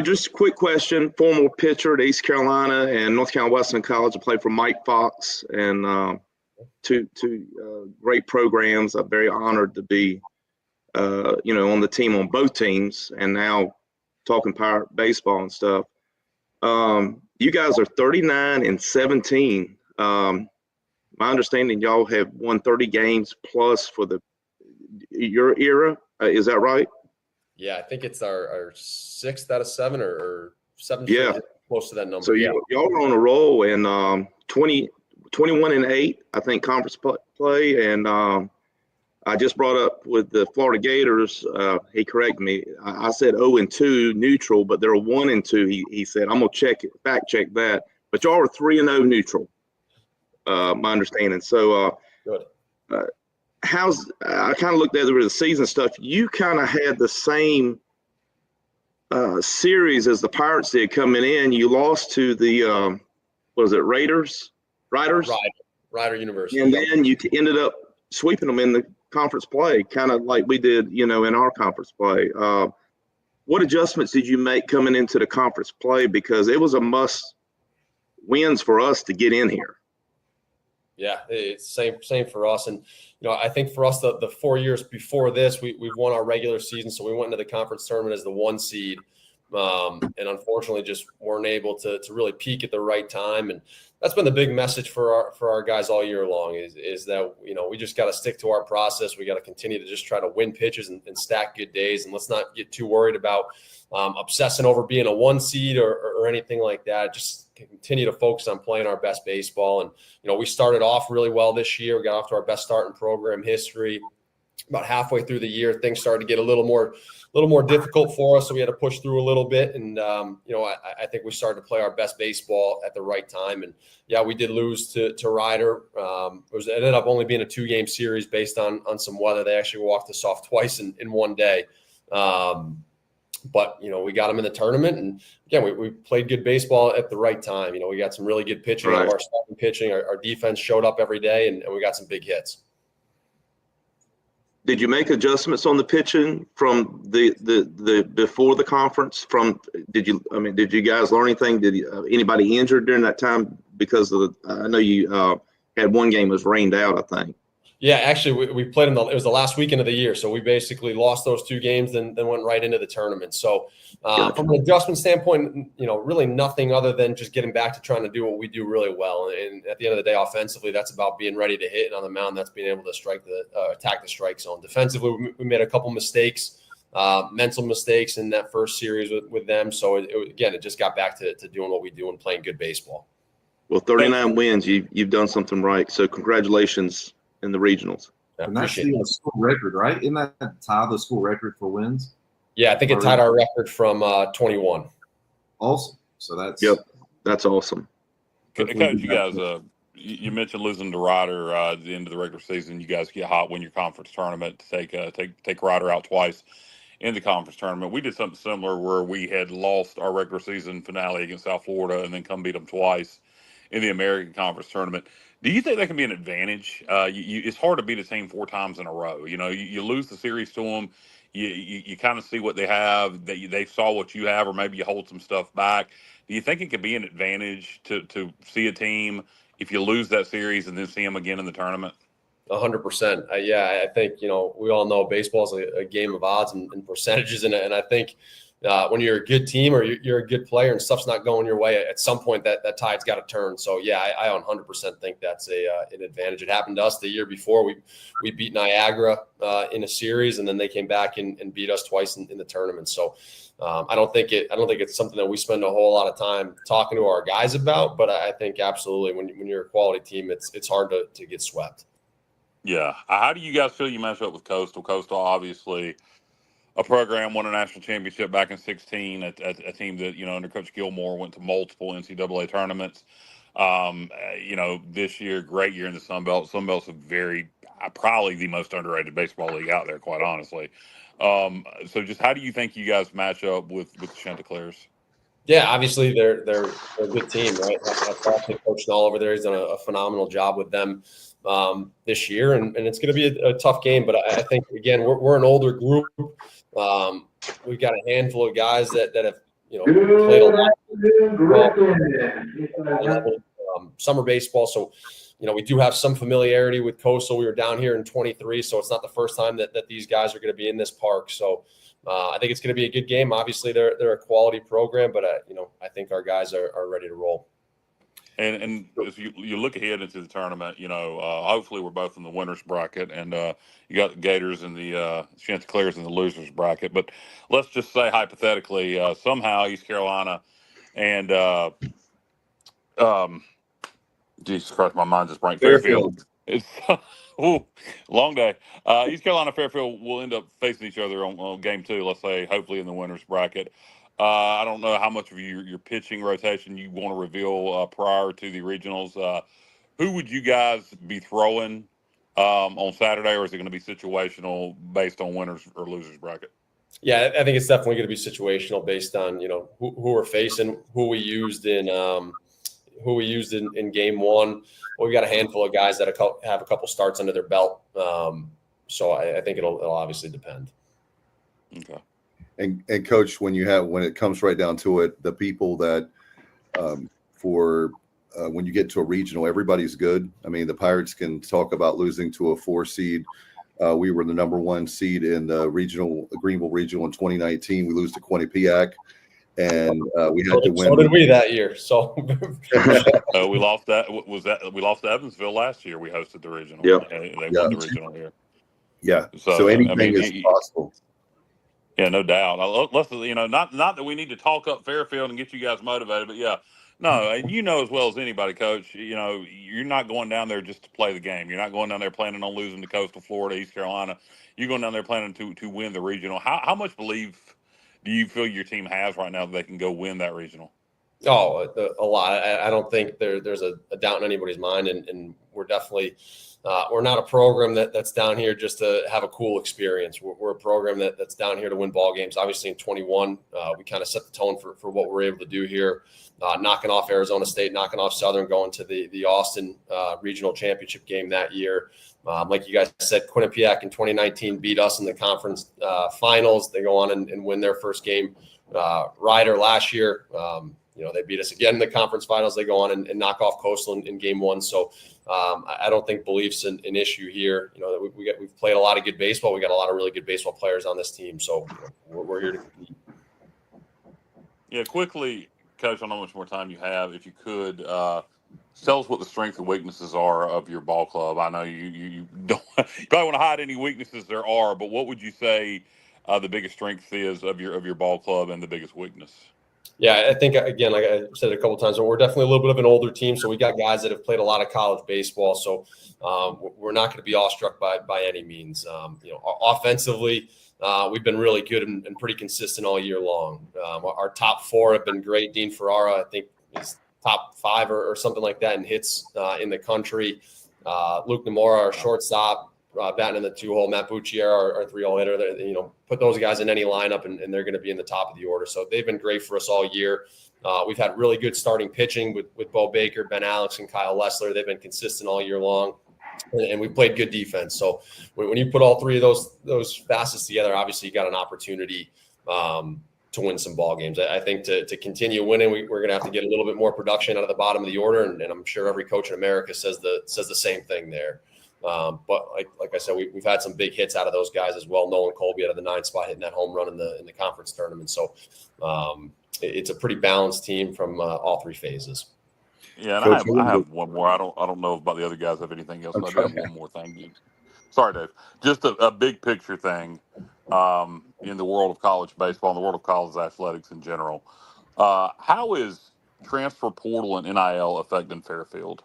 Just a quick question. Former pitcher at East Carolina and North Carolina Western College. I played for Mike Fox and two great programs. I'm very honored to be, on the team on both teams, and now talking Pirate baseball and stuff. You guys are 39-17. My understanding, y'all have won 30 games plus for your era. Is that right? Yeah, I think it's our 6th out of 7 or 7. Yeah, close to that number. So y'all are on a roll, and 21-8, I think, conference play. And I just brought up with the Florida Gators. He corrected me. I said 0-2 neutral, but they're 1-2. He said, I'm gonna fact check that. But y'all are 3-0 neutral. My understanding. So good. I kind of looked at the season stuff. You kind of had the same series as the Pirates did coming in. You lost to the Riders, Rider University, and then you ended up sweeping them in the conference play, kind of like we did, in our conference play. What adjustments did you make coming into the conference play? Because it was a must wins for us to get in here. Yeah, it's same for us. And, I think for us, the 4 years before this, we've won our regular season. So we went into the conference tournament as the 1 seed. And unfortunately just weren't able to really peak at the right time. And that's been the big message for our guys all year long is that, we just got to stick to our process. We got to continue to just try to win pitches and stack good days. And let's not get too worried about obsessing over being a 1 seed or anything like that. Just continue to focus on playing our best baseball. And, we started off really well this year. We got off to our best start in program history. About halfway through the year, things started to get a little more difficult for us. So we had to push through a little bit. And, I think we started to play our best baseball at the right time. And yeah, we did lose to Ryder. It ended up only being a 2-game series based on some weather. They actually walked us off twice in one day. But, we got them in the tournament. And again, we played good baseball at the right time. We got some really good pitching out of our starting pitching. Our defense showed up every day and we got some big hits. Did you make adjustments on the pitching from the before the conference? Did you guys learn anything? Did anybody injured during that time? Because I know you had one game was rained out, I think. Yeah, actually, we played it was the last weekend of the year, so we basically lost those 2 games, then went right into the tournament. So, from an adjustment standpoint, really nothing other than just getting back to trying to do what we do really well. And at the end of the day, offensively, that's about being ready to hit, and on the mound, that's being able to attack the strike zone. Defensively, we made a couple mistakes, mental mistakes in that first series with them. So it just got back to doing what we do and playing good baseball. Well, 39 wins, you've done something right. So congratulations. In the regionals. And that's the school record, right? Isn't that tie the school record for wins? Yeah, I think it tied our record from 21. Awesome. So that's awesome. Coach, you guys, you mentioned losing to Ryder at the end of the regular season. You guys get hot, win your conference tournament, to take Ryder out twice in the conference tournament. We did something similar where we had lost our regular season finale against South Florida and then come beat them twice in the American Conference tournament. Do you think that can be an advantage? It's hard to beat a team 4 times in a row. You lose the series to them. You kind of see what they have. They saw what you have, or maybe you hold some stuff back. Do you think it could be an advantage to see a team if you lose that series and then see them again in the tournament? 100%. Yeah, I think we all know baseball is a game of odds and percentages, and I think. When you're a good team or you're a good player and stuff's not going your way, at some point that tide's got to turn. So yeah, I 100% think that's an advantage. It happened to us the year before. We beat Niagara in a series, and then they came back and beat us twice in the tournament. So I don't think it's something that we spend a whole lot of time talking to our guys about. But I think absolutely when you're a quality team, it's hard to get swept. Yeah. How do you guys feel you match up with Coastal? Coastal obviously. A program won a national championship back in 2016. A team that under Coach Gilmore went to multiple NCAA tournaments. This year, great year in the Sun Belt. Sun Belt's probably the most underrated baseball league out there, quite honestly. So, just how do you think you guys match up with the Chanticleers? Yeah, obviously they're a good team, right? That's actually Coach Null over there. He's done a phenomenal job with them this year, and it's going to be a tough game. But I think again, we're an older group. We've got a handful of guys that have played a lot of summer baseball, so we do have some familiarity with Coastal. We were down here in 23, so it's not the first time that these guys are going to be in this park. So I think it's going to be a good game. Obviously, they're a quality program, but I think our guys are ready to roll. And as you look ahead into the tournament, hopefully we're both in the winners bracket, and you got the Gators and the Chanticleers in the losers bracket. But let's just say hypothetically, somehow East Carolina and Jesus Christ, my mind just brain Fairfield. It's long day. East Carolina Fairfield will end up facing each other on game 2. Let's say hopefully in the winners bracket. I don't know how much of your pitching rotation you want to reveal prior to the regionals. Who would you guys be throwing on Saturday, or is it going to be situational based on winners or losers bracket? Yeah, I think it's definitely going to be situational based on who we're facing, who we used in game 1. Well, we got a handful of guys that have a couple starts under their belt, so I think it'll obviously depend. Okay. And Coach, when it comes right down to it, the people that for when you get to a regional, everybody's good. I mean, the Pirates can talk about losing to a 4 seed. We were the number 1 seed in the Greenville Regional in 2019. We lose to Quinnipiac, and we had to win. So did we that year. So we lost that. We lost to Evansville last year. We hosted the regional. Yep. They won the regional here. Yeah. So anything is possible. Yeah, no doubt. Let's not that we need to talk up Fairfield and get you guys motivated, but yeah, no, and you know as well as anybody, Coach. You're not going down there just to play the game. You're not going down there planning on losing to Coastal Florida, East Carolina. You're going down there planning to win the regional. How much belief do you feel your team has right now that they can go win that regional? Oh, a lot. I don't think there's a doubt in anybody's mind, and we're definitely we're not a program that's down here just to have a cool experience. We're a program that's down here to win ball games. Obviously, in 21, we kind of set the tone for what we're able to do here, knocking off Arizona State, knocking off Southern, going to the Austin regional championship game that year. Like you guys said, Quinnipiac in 2019 beat us in the conference finals. They go on and win their first game. Ryder last year. They beat us again in the conference finals. They go on and knock off Coastal in game 1. So I don't think belief's an issue here. We've played a lot of good baseball. We got a lot of really good baseball players on this team. So we're here to compete. Yeah, quickly, Coach, I don't know how much more time you have. If you could tell us what the strengths and weaknesses are of your ball club. I know you don't you probably want to hide any weaknesses there are, but what would you say the biggest strength is of your ball club and the biggest weakness? Yeah, I think, again, like I said a couple of times, we're definitely a little bit of an older team. So we got guys that have played a lot of college baseball. So we're not going to be awestruck by any means. Offensively, we've been really good and pretty consistent all year long. Our top 4 have been great. Dean Ferrara, I think, is top 5 or something like that in hits in the country. Luke Namora, our shortstop, batting in the 2-hole. Matt Buccier, our 3-hole hitter. Put those guys in any lineup, and they're going to be in the top of the order. So they've been great for us all year. We've had really good starting pitching with Bo Baker, Ben Alex, and Kyle Lessler. They've been consistent all year long, and we played good defense. So when you put all 3 of those facets together, obviously you got an opportunity to win some ball games. I think to continue winning, we're going to have to get a little bit more production out of the bottom of the order, and I'm sure every coach in America says the same thing there. But like I said, we've had some big hits out of those guys as well. Nolan Colby out of the 9th spot hitting that home run in the conference tournament. So it's a pretty balanced team from all 3 phases. Yeah, and I have one more. I don't know about the other guys have anything else. But I do have one more thing. Sorry, Dave. Just a big picture thing in the world of college baseball, in the world of college athletics in general. How is transfer portal and NIL affecting Fairfield?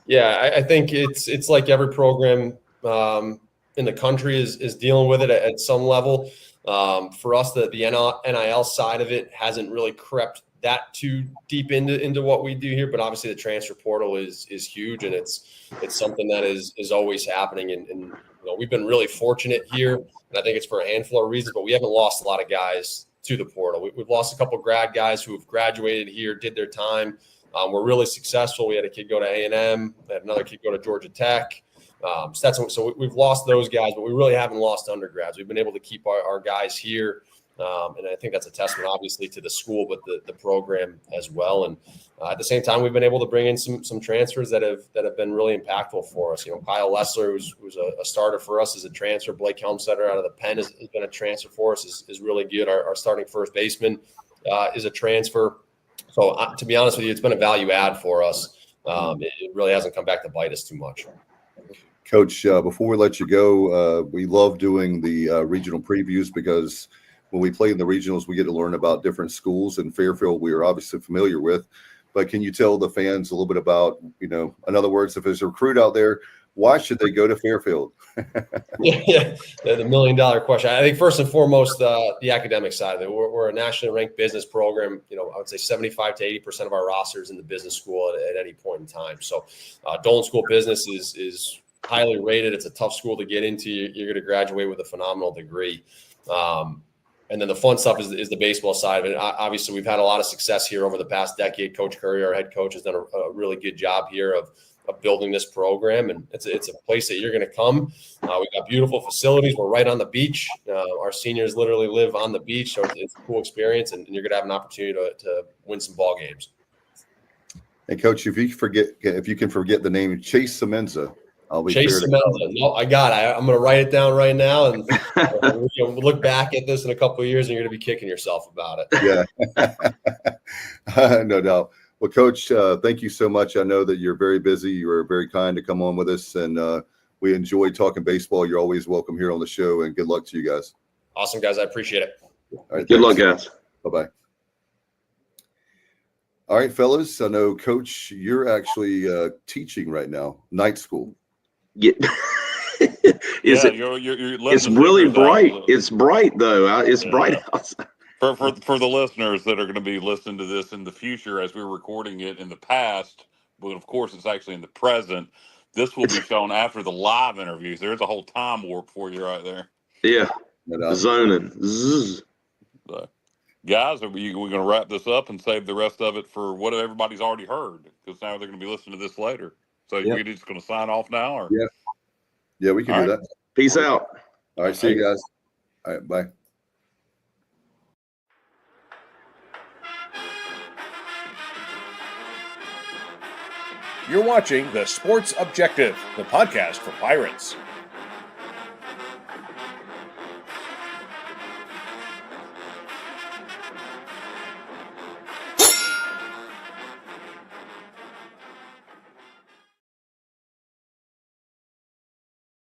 Yeah, I think it's like every program in the country is dealing with it at some level. For us, the NIL side of it hasn't really crept that too deep into what we do here, but obviously the transfer portal is huge, and it's something that is always happening. And we've been really fortunate here, and I think it's for a handful of reasons, but we haven't lost a lot of guys to the portal. We've lost a couple of grad guys who have graduated here, did their time. We're really successful. We had a kid go to A&M, had another kid go to Georgia Tech. So we've lost those guys, but we really haven't lost undergrads. We've been able to keep our guys here, and I think that's a testament, obviously, to the school, but the program as well. And at the same time, we've been able to bring in some transfers that have been really impactful for us. Kyle Lessler, who's a starter for us, is a transfer. Blake Helmstetter out of the Penn has been a transfer for us, is really good. Our starting first baseman is a transfer. So to be honest with you, it's been a value add for us. It really hasn't come back to bite us too much. Coach, before we let you go, we love doing the regional previews because when we play in the regionals, we get to learn about different schools. And Fairfield, we are obviously familiar with. But can you tell the fans a little bit about, in other words, if there's a recruit out there, why should they go to Fairfield? Yeah, the $1 million question. I think first and foremost, the academic side of it. We're a nationally ranked business program. I would say 75 to 80% of our rosters in the business school at any point in time. So Dolan School of Business is highly rated. It's a tough school to get into. You're going to graduate with a phenomenal degree. And then the fun stuff is the baseball side of it. Obviously, we've had a lot of success here over the past decade. Coach Curry, our head coach, has done a really good job here of building this program, and it's a place that you're going to come. We've got beautiful facilities. We're right on the beach. Our seniors literally live on the beach, so it's a cool experience, and you're going to have an opportunity to win some ball games. And Coach, if you can forget the name Chase Semenza, I'll be Chase Semenza. No, I got it. I'm going to write it down right now, and we'll look back at this in a couple of years, and you're going to be kicking yourself about it. Yeah, no doubt. Well, Coach, thank you so much. I know that you're very busy. You were very kind to come on with us, and we enjoyed talking baseball. You're always welcome here on the show, and good luck to you guys. Awesome, guys. I appreciate it. All right, good luck, guys. Bye-bye. All right, fellas. I know, Coach, you're actually teaching right now, night school. Yeah. You're it's really bright. It's bright though. It's bright outside. For the listeners that are going to be listening to this in the future, as we're recording it in the past, but of course it's actually in the present. This will be shown after the live interviews. There's a whole time warp for you right there. Yeah, zoning. Zzz. So, guys, we're going to wrap this up and save the rest of it for what everybody's already heard, because now they're going to be listening to this later. So we're just going to sign off now, or yeah, we can do that. Peace out. All right, see you guys. All right, bye. You're watching The Sports Objective, the podcast for Pirates.